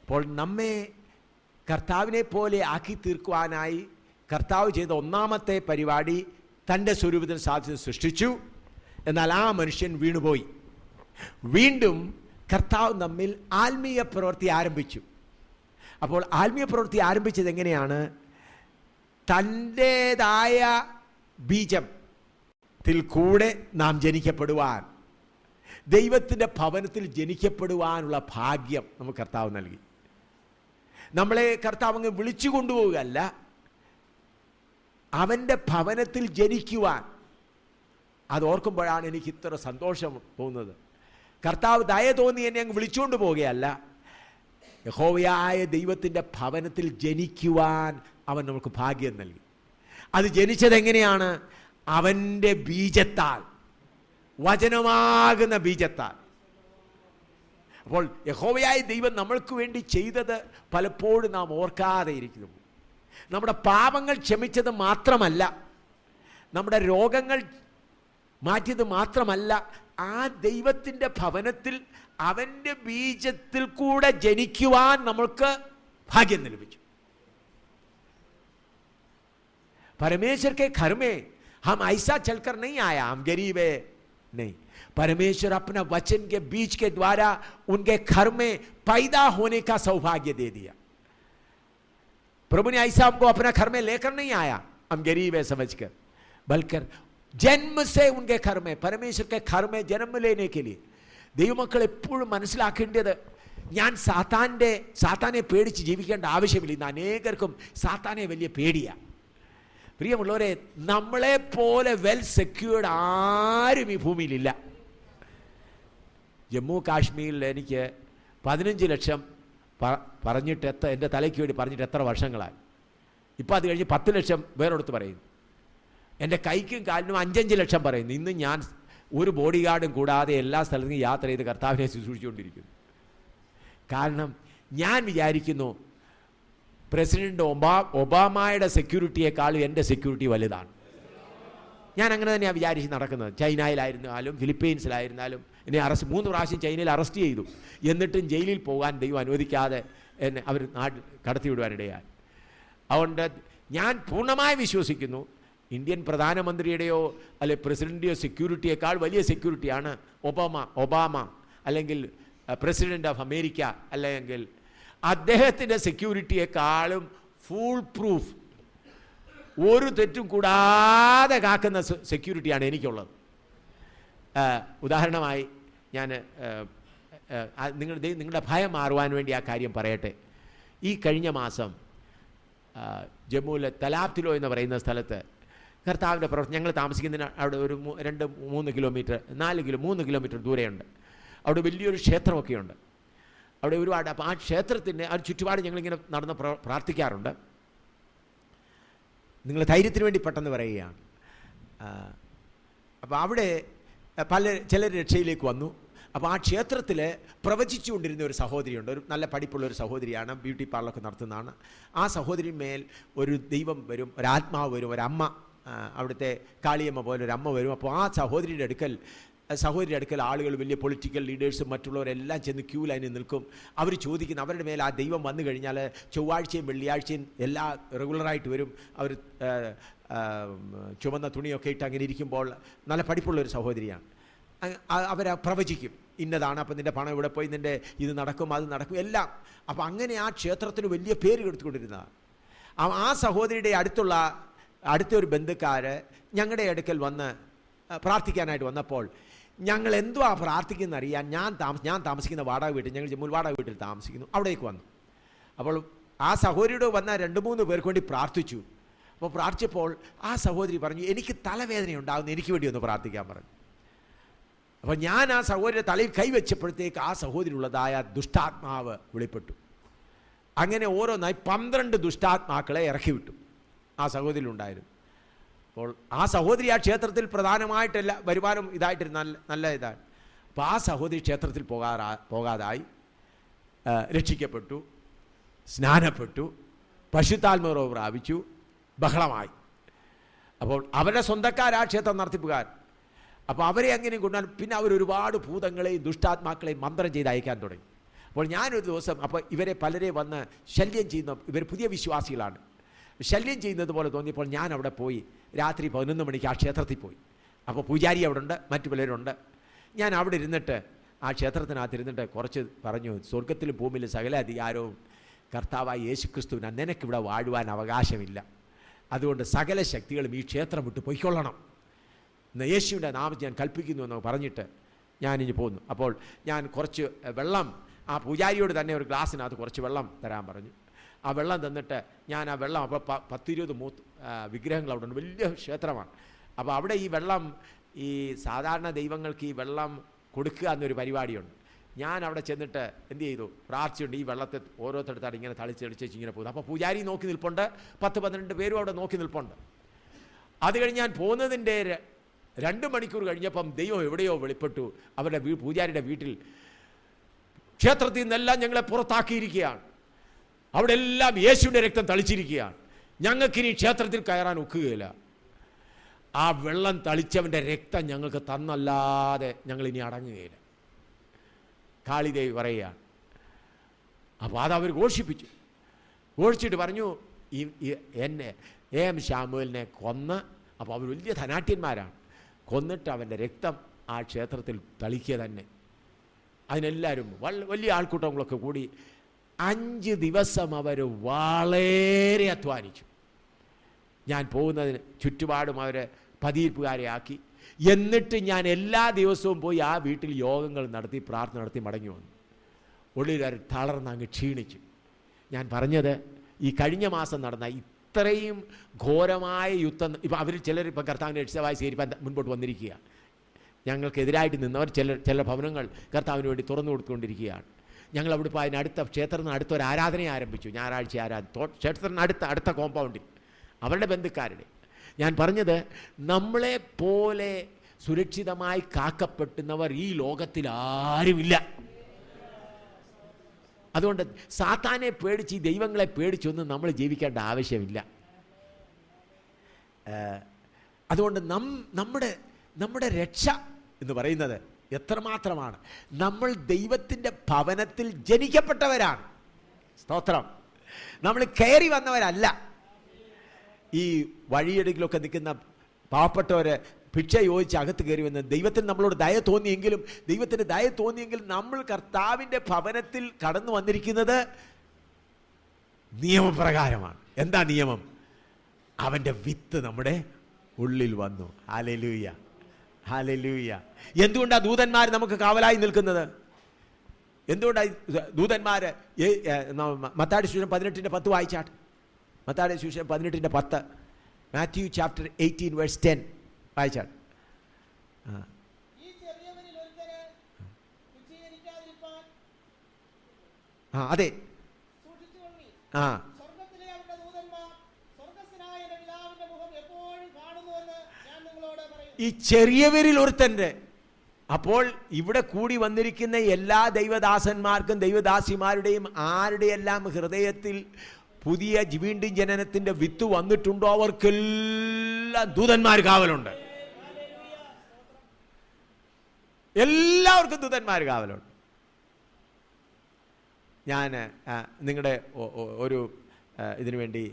അപ്പോൾ നമ്മെ കർത്താവിനെ പോലെ ആക്കി തീർക്കുവാനായി കർത്താവ് ചെയ്ത ഒന്നാമത്തെ പരിപാടി തൻ്റെ സ്വരൂപത്തിന് സാധ്യത സൃഷ്ടിച്ചു. എന്നാൽ ആ മനുഷ്യൻ വീണുപോയി. വീണ്ടും കർത്താവ് നമ്മിൽ ആത്മീയ പ്രവൃത്തി ആരംഭിച്ചു. അപ്പോൾ ആത്മീയ പ്രവൃത്തി ആരംഭിച്ചത് എങ്ങനെയാണ്? തൻ്റേതായ ബീജത്തിൽ കൂടെ നാം ജനിക്കപ്പെടുവാൻ, ദൈവത്തിൻ്റെ ഭവനത്തിൽ ജനിക്കപ്പെടുവാനുള്ള ഭാഗ്യം നമുക്ക് കർത്താവ് നൽകി. നമ്മളെ കർത്താവ് അങ്ങ് വിളിച്ചു കൊണ്ടുപോവുകയല്ല, അവൻ്റെ ഭവനത്തിൽ ജനിക്കുവാൻ. അത് ഓർക്കുമ്പോഴാണ് എനിക്ക് ഇത്ര സന്തോഷം തോന്നുന്നത്. കർത്താവ് ദയ തോന്നി എന്നെ അങ്ങ് വിളിച്ചുകൊണ്ട് പോവുകയല്ല, യഹോവയായ ദൈവത്തിൻ്റെ ഭവനത്തിൽ ജനിക്കുവാൻ അവൻ നമുക്ക് ഭാഗ്യം നൽകി. അത് ജനിച്ചത് എങ്ങനെയാണ്? അവൻ്റെ ബീജത്താൽ, വചനമാകുന്ന ബീജത്താൽ. അപ്പോൾ യഹോവയായ ദൈവം നമ്മൾക്ക് വേണ്ടി ചെയ്തത് പലപ്പോഴും നാം ഓർക്കാതെ ഇരിക്കുന്നു. നമ്മുടെ പാപങ്ങൾ ക്ഷമിച്ചത് മാത്രമല്ല, നമ്മുടെ രോഗങ്ങൾ മാറ്റിയത് മാത്രമല്ല, ആ ദൈവത്തിൻ്റെ ഭവനത്തിൽ അവൻ്റെ ബീജത്തിൽ കൂടെ ജനിക്കുവാൻ നമ്മൾക്ക് ഭാഗ്യം ലഭിച്ചു. परमेश्वर के घर में हम ऐसा चलकर नहीं आया, हम गरीब है नहीं. परमेश्वर अपना वचन के बीज के द्वारा उनके घर में पैदा होने का सौभाग्य दे दिया. प्रभु ने ऐसा हमको अपना घर में लेकर नहीं आया हम गरीब है समझकर, बल्कि जन्म से उनके घर में, परमेश्वर के घर में जन्म लेने के लिए. ദൈവമക്കൾ എപ്പോഴും മനസ്സിലാക്കേണ്ടത്, ഞാൻ സാത്താനെ പേടിച്ച് ജീവിക്കേണ്ട ആവശ്യമില്ല. ഇന്ന് അനേകർക്കും സാത്താനെ വലിയ പേടിയാണ്. പ്രിയമുള്ളവരെ, നമ്മളെപ്പോലെ വെൽ സെക്യൂർഡ് ആരും ഈ ഭൂമിയിലില്ല. ജമ്മു കാശ്മീരിൽ എനിക്ക് 15 ലക്ഷം പറഞ്ഞിട്ട് എൻ്റെ തലയ്ക്ക് വേണ്ടി പറഞ്ഞിട്ട് എത്ര വർഷങ്ങളായി. ഇപ്പം അത് കഴിഞ്ഞ് 10 ലക്ഷം വേറെടുത്ത് പറയുന്നു. എൻ്റെ കൈക്കും കാലിനും 5-5 ലക്ഷം പറയുന്നു. ഇന്ന് ഞാൻ ഒരു ബോഡി ഗാർഡും കൂടാതെ എല്ലാ സ്ഥലത്തും യാത്ര ചെയ്ത് കർത്താവിനെ ശുശ്രൂഷിച്ചുകൊണ്ടിരിക്കുന്നു. കാരണം ഞാൻ വിചാരിക്കുന്നു പ്രസിഡന്റ് ഒബാമയുടെ സെക്യൂരിറ്റിയെക്കാളും എൻ്റെ സെക്യൂരിറ്റി വലുതാണ്. ഞാൻ അങ്ങനെ തന്നെയാണ് വിചാരിച്ച് നടക്കുന്നത്. ചൈനയിലായിരുന്നാലും ഫിലിപ്പീൻസിലായിരുന്നാലും എന്നെ 3 പ്രാവശ്യം ചൈനയിൽ അറസ്റ്റ് ചെയ്തു. എന്നിട്ടും ജയിലിൽ പോകാൻ ദൈവം അനുവദിക്കാതെ എന്നെ അവർ നാട്ടിൽ കടത്തിവിടുവാനിടയായി. അതുകൊണ്ട് ഞാൻ പൂർണ്ണമായി വിശ്വസിക്കുന്നു, ഇന്ത്യൻ പ്രധാനമന്ത്രിയുടെയോ അല്ലെ പ്രസിഡന്റിയോ സെക്യൂരിറ്റിയേക്കാൾ വലിയ സെക്യൂരിറ്റിയാണ് ഒബാമ അല്ലെങ്കിൽ പ്രസിഡന്റ് ഓഫ് അമേരിക്ക, അല്ലെങ്കിൽ അദ്ദേഹത്തിൻ്റെ സെക്യൂരിറ്റിയെക്കാളും ഫുൾ പ്രൂഫ്, ഒരു തെറ്റും കൂടാതെ കാക്കുന്ന സെക്യൂരിറ്റിയാണ് എനിക്കുള്ളത്. ഉദാഹരണമായി ഞാൻ നിങ്ങളുടെ ഭയം മാറുവാൻ വേണ്ടി ആ കാര്യം പറയട്ടെ. ഈ കഴിഞ്ഞ മാസം ജമ്മുവിലെ തലാബ്തിലോ എന്ന് പറയുന്ന സ്ഥലത്ത് കർത്താവിൻ്റെ പ്രവർത്തനം, ഞങ്ങൾ താമസിക്കുന്നതിന് അവിടെ ഒരു 2-3 കിലോമീറ്റർ 3 കിലോമീറ്റർ ദൂരെയുണ്ട്. അവിടെ വലിയൊരു ക്ഷേത്രമൊക്കെയുണ്ട്. അവിടെ ഒരുപാട്, അപ്പോൾ ആ ക്ഷേത്രത്തിൻ്റെ ആ ചുറ്റുപാട് ഞങ്ങളിങ്ങനെ നടന്ന് പ്രാർത്ഥിക്കാറുണ്ട്. നിങ്ങൾ ധൈര്യത്തിന് വേണ്ടി പെട്ടെന്ന് പറയുകയാണ്. അപ്പോൾ അവിടെ ചിലർ രക്ഷയിലേക്ക് വന്നു. അപ്പോൾ ആ ക്ഷേത്രത്തിൽ പ്രവചിച്ചുകൊണ്ടിരുന്ന ഒരു സഹോദരിയുണ്ട്. ഒരു നല്ല പഠിപ്പുള്ള ഒരു സഹോദരിയാണ്, ബ്യൂട്ടി പാർലറൊക്കെ നടത്തുന്നതാണ്. ആ സഹോദരി മേൽ ഒരു ദൈവം വരും, ഒരാത്മാവ് വരും, ഒരമ്മ, അവിടുത്തെ കാളിയമ്മ പോലെ ഒരു അമ്മ വരും. അപ്പോൾ ആ സഹോദരിയുടെ അടുക്കൽ ആളുകൾ, വലിയ പൊളിറ്റിക്കൽ ലീഡേഴ്സും മറ്റുള്ളവരെല്ലാം ചെന്ന് ക്യൂ ലൈനിൽ നിൽക്കും. അവർ ചോദിക്കുന്നു, അവരുടെ മേൽ ആ ദൈവം വന്നു കഴിഞ്ഞാൽ ചൊവ്വാഴ്ചയും വെള്ളിയാഴ്ചയും എല്ലാ റെഗുലറായിട്ട് വരും. അവർ ചുവന്ന തുണിയൊക്കെ ഇട്ട് അങ്ങനെ ഇരിക്കുമ്പോൾ നല്ല പഠിപ്പുള്ളൊരു സഹോദരിയാണ്. അവരെ പ്രവചിക്കും, ഇന്നതാണ്, അപ്പം നിൻ്റെ പണം ഇവിടെ പോയി, നിൻ്റെ ഇത് നടക്കും, അത് നടക്കും, എല്ലാം. അപ്പം അങ്ങനെ ആ ക്ഷേത്രത്തിന് വലിയ പേര് എടുത്തുകൊണ്ടിരുന്നതാണ്. ആ സഹോദരിയുടെ അടുത്തൊരു ബന്ധുക്കാർ ഞങ്ങളുടെ അടുക്കൽ വന്ന് പ്രാർത്ഥിക്കാനായിട്ട് വന്നപ്പോൾ, ഞങ്ങൾ എന്തുവാ പ്രാർത്ഥിക്കുന്നത് അറിയാൻ ഞാൻ താമസിക്കുന്ന വാടക വീട്ടിൽ, ഞങ്ങൾ ജമ്മുവിൽ വാടക വീട്ടിൽ താമസിക്കുന്നു, അവിടേക്ക് വന്നു. അപ്പോൾ ആ സഹോദരിയോട് വന്ന 2-3 പേർക്ക് വേണ്ടി പ്രാർത്ഥിച്ചു. അപ്പോൾ പ്രാർത്ഥിച്ചപ്പോൾ ആ സഹോദരി പറഞ്ഞു, എനിക്ക് തലവേദന ഉണ്ടാകുന്നു, എനിക്ക് വേണ്ടി ഒന്ന് പ്രാർത്ഥിക്കാൻ പറഞ്ഞു. അപ്പോൾ ഞാൻ ആ സഹോദരിയുടെ തലയിൽ കൈവച്ചപ്പോഴത്തേക്ക് ആ സഹോദരിയുള്ളതായ ദുഷ്ടാത്മാവ് വെളിപ്പെട്ടു. അങ്ങനെ ഓരോന്നായി 12 ദുഷ്ടാത്മാക്കളെ ഇറക്കി വിട്ടു ആ സഹോദരിയിലുണ്ടായിരുന്നു. അപ്പോൾ ആ സഹോദരി ആ ക്ഷേത്രത്തിൽ പ്രധാനമായിട്ടല്ല വരുമാനം ഇതായിട്ടിരുന്ന നല്ല ഇതാണ്. അപ്പോൾ ആ സഹോദരി ക്ഷേത്രത്തിൽ പോകാതായി, രക്ഷിക്കപ്പെട്ടു, സ്നാനപ്പെട്ടു, പശുത്താത്മറവ് പ്രാപിച്ചു, ബഹളമായി. അപ്പോൾ അവരുടെ സ്വന്തക്കാർ ആ ക്ഷേത്രം നടത്തിപ്പുകാർ. അപ്പോൾ അവരെ അങ്ങനെ കൊണ്ടാൽ പിന്നെ അവരൊരുപാട് ഭൂതങ്ങളെയും ദുഷ്ടാത്മാക്കളെയും മന്ത്രം ചെയ്ത് അയക്കാൻ തുടങ്ങി. അപ്പോൾ ഞാനൊരു ദിവസം, അപ്പോൾ ഇവരെ പലരെ വന്ന് ശല്യം ചെയ്യുന്ന, ഇവർ പുതിയ വിശ്വാസികളാണ്, ശല്യം ചെയ്യുന്നത് പോലെ തോന്നിയപ്പോൾ ഞാൻ അവിടെ പോയി. രാത്രി 11 മണിക്ക് ആ ക്ഷേത്രത്തിൽ പോയി. അപ്പോൾ പൂജാരി അവിടെ ഉണ്ട്, മറ്റു പലരുണ്ട്. ഞാൻ അവിടെ ഇരുന്നിട്ട് ആ ക്ഷേത്രത്തിനകത്ത് ഇരുന്നിട്ട് കുറച്ച് പറഞ്ഞു, സ്വർഗത്തിലും ഭൂമിയിലും സകല അധികാരവും കർത്താവായ യേശുക്രിസ്തുവിന് നിനക്കിവിടെ വാഴുവാൻ അവകാശമില്ല. അതുകൊണ്ട് സകല ശക്തികളും ഈ ക്ഷേത്രം വിട്ട് പൊയ്ക്കൊള്ളണം. യേശുവിൻ്റെ നാമത്തിൽ ഞാൻ കൽപ്പിക്കുന്നു എന്ന് പറഞ്ഞിട്ട് ഞാനിഞ്ഞ് പോന്നു. അപ്പോൾ ഞാൻ കുറച്ച് വെള്ളം ആ പൂജാരിയോട് തന്നെ ഒരു ഗ്ലാസ്സിനകത്ത് കുറച്ച് വെള്ളം തരാൻ പറഞ്ഞു. ആ വെള്ളം തന്നിട്ട് ഞാൻ ആ വെള്ളം, അപ്പോൾ 10-20 വിഗ്രഹങ്ങൾ അവിടെ ഉണ്ട്, വലിയ ക്ഷേത്രമാണ്. അപ്പോൾ അവിടെ ഈ വെള്ളം, ഈ സാധാരണ ദൈവങ്ങൾക്ക് ഈ വെള്ളം കൊടുക്കുക എന്നൊരു പരിപാടിയുണ്ട്. ഞാൻ അവിടെ ചെന്നിട്ട് എന്ത് ചെയ്തു, പ്രാർത്ഥിച്ചുകൊണ്ട് ഈ വെള്ളത്തെ ഓരോരുത്തടുത്താണ് ഇങ്ങനെ തളിച്ചടിച്ച് ഇങ്ങനെ പോകുന്നത്. അപ്പോൾ പൂജാരി നോക്കി നിൽപ്പുണ്ട്, 10-12 പേരും അവിടെ നോക്കി നിൽപ്പുണ്ട്. അത് കഴിഞ്ഞ് ഞാൻ പോകുന്നതിൻ്റെ 2 മണിക്കൂർ കഴിഞ്ഞപ്പം ദൈവം എവിടെയോ വെളിപ്പെട്ടു. അവരുടെ പൂജാരിയുടെ വീട്ടിൽ ക്ഷേത്രത്തിൽ നിന്നെല്ലാം ഞങ്ങളെ പുറത്താക്കിയിരിക്കുകയാണ്. അവിടെ എല്ലാം യേശുവിൻ്റെ രക്തം തളിച്ചിരിക്കുകയാണ്. ഞങ്ങൾക്കിനി ക്ഷേത്രത്തിൽ കയറാൻ ഒക്കുകയില്ല. ആ വെള്ളം തളിച്ചവൻ്റെ രക്തം ഞങ്ങൾക്ക് തന്നല്ലാതെ ഞങ്ങളിനി അടങ്ങുകയില്ല. കാളിദേവി പറയുകയാണ്. അപ്പോൾ അതവർ ഘോഷിപ്പിച്ചു. ഘോഷിച്ചിട്ട് പറഞ്ഞു, എന്നെ ശാമുവേലിനെ കൊന്ന്, അപ്പോൾ അവർ വലിയ ധനാട്യന്മാരാണ്, കൊന്നിട്ട് അവൻ്റെ രക്തം ആ ക്ഷേത്രത്തിൽ തളിക്കുക തന്നെ. അതിനെല്ലാവരും വലിയ ആൾക്കൂട്ടങ്ങളൊക്കെ കൂടി 5 ദിവസം അവർ വളരെ അധ്വാനിച്ചു. ഞാൻ പോകുന്നതിന് ചുറ്റുപാടും അവരെ പതിയിരിപ്പുകാരെ ആക്കി. എന്നിട്ട് ഞാൻ എല്ലാ ദിവസവും പോയി ആ വീട്ടിൽ യോഗങ്ങൾ നടത്തി പ്രാർത്ഥന നടത്തി മടങ്ങി വന്നു. ഉള്ളിൽ തളർന്ന് അങ്ങ് ക്ഷീണിച്ചു. ഞാൻ പറഞ്ഞത്, ഈ കഴിഞ്ഞ മാസം നടന്ന ഇത്രയും ഘോരമായ യുദ്ധം, ഇപ്പം അവരിൽ ചിലർ ഇപ്പം കർത്താവിൻ്റെ രക്ഷകമായി സ്വീകരിക്കാൻ മുൻപോട്ട് വന്നിരിക്കുക. ഞങ്ങൾക്കെതിരായിട്ട് നിന്നവർ ചില ഭവനങ്ങൾ കർത്താവിന് വേണ്ടി തുറന്നു കൊടുത്തുകൊണ്ടിരിക്കുകയാണ്. ഞങ്ങൾ അവിടെ പോയി അതിനടുത്ത ക്ഷേത്രത്തിന് അടുത്തൊരു ആരാധന ആരംഭിച്ചു. ഞായറാഴ്ച ക്ഷേത്രത്തിന് അടുത്ത കോമ്പൗണ്ടിൽ അവരുടെ ബന്ധുക്കാരുടെ. ഞാൻ പറഞ്ഞത്, നമ്മളെ പോലെ സുരക്ഷിതമായി കാക്കപ്പെട്ടുന്നവർ ഈ ലോകത്തിൽ ആരുമില്ല. അതുകൊണ്ട് സാത്താനെ പേടിച്ച്, ഈ ദൈവങ്ങളെ പേടിച്ചൊന്നും നമ്മൾ ജീവിക്കേണ്ട ആവശ്യമില്ല. അതുകൊണ്ട് നമ്മുടെ രക്ഷ എന്ന് പറയുന്നത് എത്രമാത്രമാണ്. നമ്മൾ ദൈവത്തിൻ്റെ ഭവനത്തിൽ ജനിക്കപ്പെട്ടവരാണ്. സ്തോത്രം. നമ്മൾ കയറി വന്നവരല്ല. ഈ വഴിയടുക്കിലൊക്കെ നിൽക്കുന്ന പാവപ്പെട്ടവരെ ഭിക്ഷ ചോദിച്ച് അകത്ത് കയറി വന്ന് ദൈവത്തിന് നമ്മളോട് ദയ തോന്നിയെങ്കിലും, ദൈവത്തിന് ദയ തോന്നിയെങ്കിലും നമ്മൾ കർത്താവിൻ്റെ ഭവനത്തിൽ കടന്നു വന്നിരിക്കുന്നത് നിയമപ്രകാരമാണ്. എന്താ നിയമം? അവൻ്റെ വിത്ത് നമ്മുടെ ഉള്ളിൽ വന്നു. Hallelujah, hallelujah. എന്തുകൊണ്ടാണ് ദൂതന്മാർ നമുക്ക് കാവലായി നിൽക്കുന്നത്? എന്തുകൊണ്ടാണ് ദൂതന്മാർ? മത്തായിയുടെ സുവിശേഷം 18:10 വായിച്ചാട്ട്. മത്തായിയുടെ സുവിശേഷം 18:10, മാത്യു ചാപ്റ്റർ 18 വേഴ്സ് 10 വായിച്ചാട്ട്. അതെ, ഈ ചെറിയവരിൽ ഒരുത്തൻ്റെ. അപ്പോൾ ഇവിടെ കൂടി വന്നിരിക്കുന്ന എല്ലാ ദൈവദാസന്മാർക്കും ദൈവദാസിമാരുടെയും ആരുടെയെല്ലാം ഹൃദയത്തിൽ പുതിയ വീണ്ടും ജനനത്തിൻ്റെ വിത്ത് വന്നിട്ടുണ്ടോ അവർക്കെല്ലാം ദൂതന്മാർ കാവലുണ്ട്. എല്ലാവർക്കും ദൂതന്മാർ കാവലുണ്ട്. ഞാൻ നിങ്ങളുടെ ഒരു ഇതിനു വേണ്ടി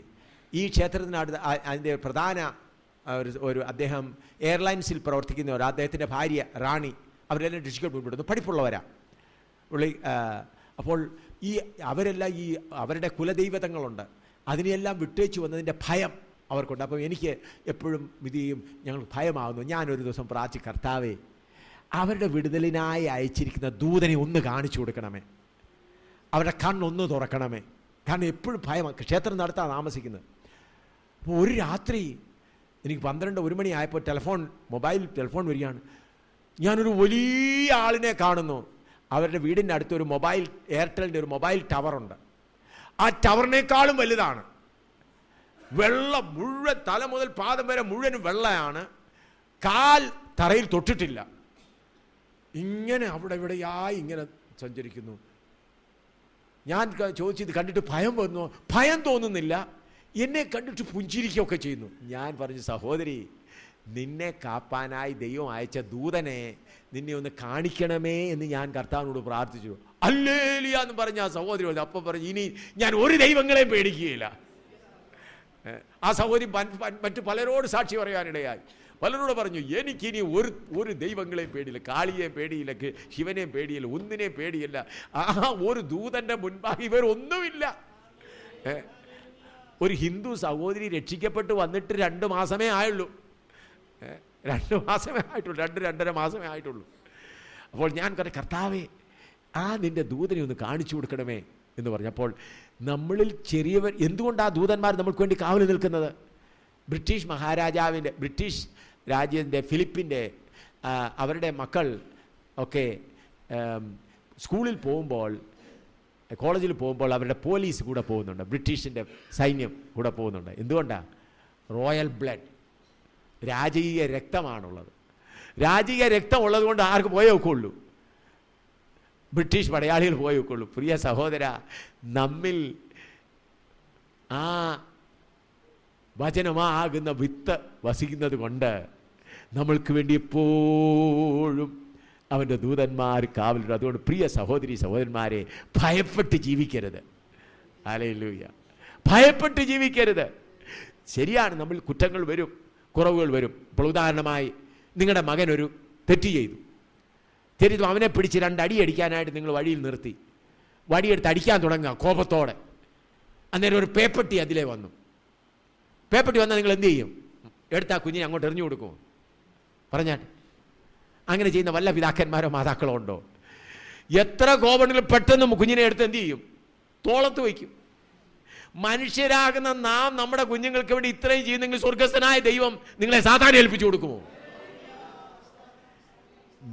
ഈ ക്ഷേത്രത്തിനടുത്ത് അതിൻ്റെ പ്രധാന ഒരു അദ്ദേഹം എയർലൈൻസിൽ പ്രവർത്തിക്കുന്ന അദ്ദേഹത്തിൻ്റെ ഭാര്യ റാണി, അവരെല്ലാം രക്ഷിക്കപ്പെടുന്നു, പഠിപ്പുള്ളവരാ പുള്ളി. അപ്പോൾ അവരെല്ലാം അവരുടെ കുലദൈവതങ്ങളുണ്ട്, അതിനെയെല്ലാം വിട്ടേച്ചു വന്നതിൻ്റെ ഭയം അവർക്കുണ്ട്. അപ്പോൾ എനിക്ക് എപ്പോഴും വിധിയും ഞങ്ങൾക്ക് ഭയമാകുന്നു. ഞാനൊരു ദിവസം പ്രാർത്ഥിച്ചു, കർത്താവേ, അവരുടെ വിടുതലിനായി അയച്ചിരിക്കുന്ന ദൂതനെ ഒന്ന് കാണിച്ചു കൊടുക്കണമേ, അവരുടെ കണ്ണൊന്ന് തുറക്കണമേ. കാരണം എപ്പോഴും ഭയമാണ്. ക്ഷേത്രം നടത്താൻ താമസിക്കുന്നത്. അപ്പോൾ ഒരു രാത്രി എനിക്ക് 12-1 മണി ആയപ്പോൾ മൊബൈൽ ടെലിഫോൺ വരികയാണ്. ഞാനൊരു വലിയ ആളിനെ കാണുന്നു. അവരുടെ വീടിൻ്റെ അടുത്തൊരു എയർടെലിൻ്റെ ഒരു മൊബൈൽ ടവറുണ്ട്. ആ ടവറിനേക്കാളും വലുതാണ്. വെള്ളം മുഴുവൻ, തല മുതൽ പാദം വരെ മുഴുവനും വെള്ളയാണ്. കാൽ തറയിൽ തൊട്ടിട്ടില്ല. ഇങ്ങനെ അവിടെ ഇവിടെയായി ഇങ്ങനെ സഞ്ചരിക്കുന്നു. ഞാൻ ചോദിച്ചത് കണ്ടിട്ട് ഭയം വന്നു. ഭയം തോന്നുന്നില്ല, എന്നെ കണ്ടിട്ട് പുഞ്ചിരിക്കുകയൊക്കെ ചെയ്യുന്നു. ഞാൻ പറഞ്ഞു, സഹോദരി, നിന്നെ കാപ്പാനായി ദൈവം അയച്ച ദൂതനെ നിന്നെ ഒന്ന് കാണിക്കണമേ എന്ന് ഞാൻ കർത്താവിനോട് പ്രാർത്ഥിച്ചു. ഹല്ലേലൂയ എന്ന് പറഞ്ഞ ആ സഹോദരി പറഞ്ഞു. അപ്പം പറഞ്ഞു, ഇനി ഞാൻ ഒരു ദൈവങ്ങളെയും പേടിക്കുകയില്ല. ആ സഹോദരി മറ്റു പലരോട് സാക്ഷി പറയാനിടയായി. പലരോട് പറഞ്ഞു എനിക്കിനി ഒരു ദൈവങ്ങളെയും പേടിയില്ല, കാളിയെയും പേടിയില്ല, ശിവനെയും പേടിയില്ല, ഒന്നിനെയും പേടിയില്ല. ആ ഒരു ദൂതന്റെ മുൻപാകെ ഇവരൊന്നുമില്ല. ഒരു ഹിന്ദു സഹോദരി രക്ഷിക്കപ്പെട്ട് വന്നിട്ട് 2 മാസമേ ആയുള്ളൂ. 2 മാസമേ ആയിട്ടുള്ളൂ, 2-2.5 മാസമേ ആയിട്ടുള്ളൂ. അപ്പോൾ ഞാൻ കർത്താവേ നിന്റെ ദൂതനെ ഒന്ന് കാണിച്ചു കൊടുക്കണമേ എന്ന് പറഞ്ഞപ്പോൾ നമ്മളിൽ ചെറിയവർ എന്തുകൊണ്ട് ആ ദൂതന്മാർ നമ്മൾക്ക് വേണ്ടി കാവൽ നിൽക്കുന്നത്? ബ്രിട്ടീഷ് രാജ്യത്തിൻ്റെ ഫിലിപ്പിൻ്റെ അവരുടെ മക്കൾ ഒക്കെ സ്കൂളിൽ പോകുമ്പോൾ, കോളേജിൽ പോകുമ്പോൾ അവരുടെ പോലീസ് കൂടെ പോകുന്നുണ്ട്, ബ്രിട്ടീഷിൻ്റെ സൈന്യം കൂടെ പോകുന്നുണ്ട്. എന്തുകൊണ്ടാണ്? റോയൽ ബ്ലഡ്, രാജകീയ രക്തമാണുള്ളത്. രാജകീയ രക്തം ഉള്ളത് കൊണ്ട് ആർക്ക് പോയേ ഒക്കുള്ളൂ? ബ്രിട്ടീഷ് പടയാളികൾ പോയേ ഒക്കുള്ളൂ. പ്രിയ സഹോദര, നമ്മിൽ ആ വചനമാകുന്ന വിത്ത് വസിക്കുന്നത് കൊണ്ട് നമ്മൾക്ക് വേണ്ടി എപ്പോഴും അവൻ്റെ ദൂതന്മാർ കാവലുണ്ട്. അതുകൊണ്ട് പ്രിയ സഹോദരി സഹോദരന്മാരെ, ഭയപ്പെട്ട് ജീവിക്കരുത്. ഹല്ലേലൂയ. ഭയപ്പെട്ട് ജീവിക്കരുത്. ശരിയാണ്, നമ്മൾ കുറ്റങ്ങൾ വരും, കുറവുകൾ വരും. ഇപ്പോൾ ഉദാഹരണമായി നിങ്ങളുടെ മകനൊരു തെറ്റ് ചെയ്തു. അവനെ പിടിച്ച് 2 അടി അടിക്കാനായിട്ട് നിങ്ങൾ വഴിയിൽ നിർത്തി. വടിയെടുത്ത് അടിക്കാൻ തുടങ്ങുക കോപത്തോടെ. അന്നേരം ഒരു പേപ്പട്ടി അതിലേ വന്നു. പേപ്പട്ടി വന്നാൽ നിങ്ങൾ എന്ത് ചെയ്യും? എടുത്ത് ആ കുഞ്ഞിനെ അങ്ങോട്ട് എറിഞ്ഞു കൊടുക്കുമോ? പറഞ്ഞാൽ അങ്ങനെ ചെയ്യുന്ന വല്ല പിതാക്കന്മാരോ മാതാക്കളോ ഉണ്ടോ? എത്ര കോപമുണ്ടെങ്കിലും പെട്ടെന്ന് കുഞ്ഞിനെ എടുത്ത് എന്ത് ചെയ്യും? തോളത്ത് വയ്ക്കും. മനുഷ്യരാകുന്ന നാം നമ്മുടെ കുഞ്ഞുങ്ങൾക്ക് വേണ്ടി ഇത്രയും ചെയ്യുന്നെങ്കിൽ സ്വർഗസ്ഥനായ ദൈവം നിങ്ങളെ സാധാരണ ഏൽപ്പിച്ചു കൊടുക്കുമോ?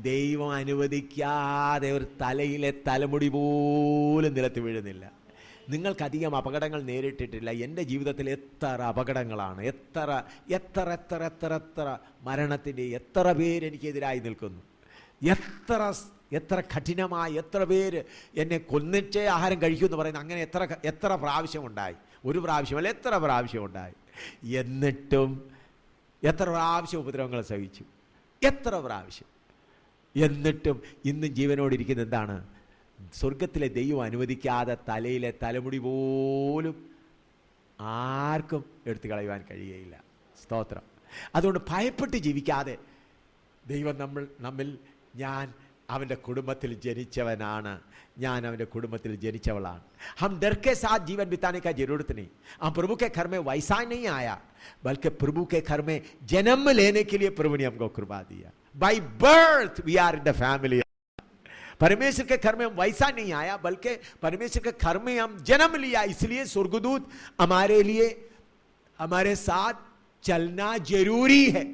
ദൈവം അനുവദിക്കാതെ ഒരു തലയിലെ തലമുടി പോലും നിലത്ത് വീഴുന്നില്ല. നിങ്ങൾക്കധികം അപകടങ്ങൾ നേരിട്ടിട്ടില്ല. എൻ്റെ ജീവിതത്തിൽ എത്ര അപകടങ്ങളാണ്, എത്ര എത്ര എത്ര എത്ര എത്ര മരണത്തിൻ്റെ എത്ര പേരെനിക്കെതിരായി നിൽക്കുന്നു, എത്ര കഠിനമായി എത്ര പേര് എന്നെ കൊന്നിച്ചേ ആഹാരം കഴിക്കുമെന്ന് പറയുന്നത്. അങ്ങനെ എത്ര പ്രാവശ്യമുണ്ടായി. ഒരു പ്രാവശ്യമല്ല, എത്ര പ്രാവശ്യമുണ്ടായി. എന്നിട്ടും എത്ര പ്രാവശ്യം ഉപദ്രവങ്ങൾ സഹിച്ചു, എത്ര പ്രാവശ്യം. എന്നിട്ടും ഇന്നും ജീവനോടിരിക്കുന്ന എന്താണ്? സ്വർഗത്തിലെ ദൈവം അനുവദിക്കാതെ തലയിലെ തലമുടി പോലും ആർക്കും എടുത്തു കളയുവാൻ കഴിയുകയില്ല. സ്തോത്രം. അതുകൊണ്ട് ഭയപ്പെട്ട് ജീവിക്കാതെ ദൈവം നമ്മിൽ ഞാൻ അവൻ്റെ കുടുംബത്തിൽ ജനിച്ചവനാണ്, ഞാൻ അവൻ്റെ കുടുംബത്തിൽ ജനിച്ചവളാണ്. हम डर के साथ जीवन बिताने का जरूरत नहीं. हम प्रभु के घर में वैसा नहीं आया, बल्कि प्रभु के घर में जन्म लेने के लिए प्रभु ने हमको कृपा दिया. By birth we are in the family. परमेश्वर के घर में हम वैसा नहीं आया, बल्कि परमेश्वर के घर में हम जन्म लिया. इसलिए स्वर्गदूत हमारे लिए हमारे साथ चलना जरूरी है.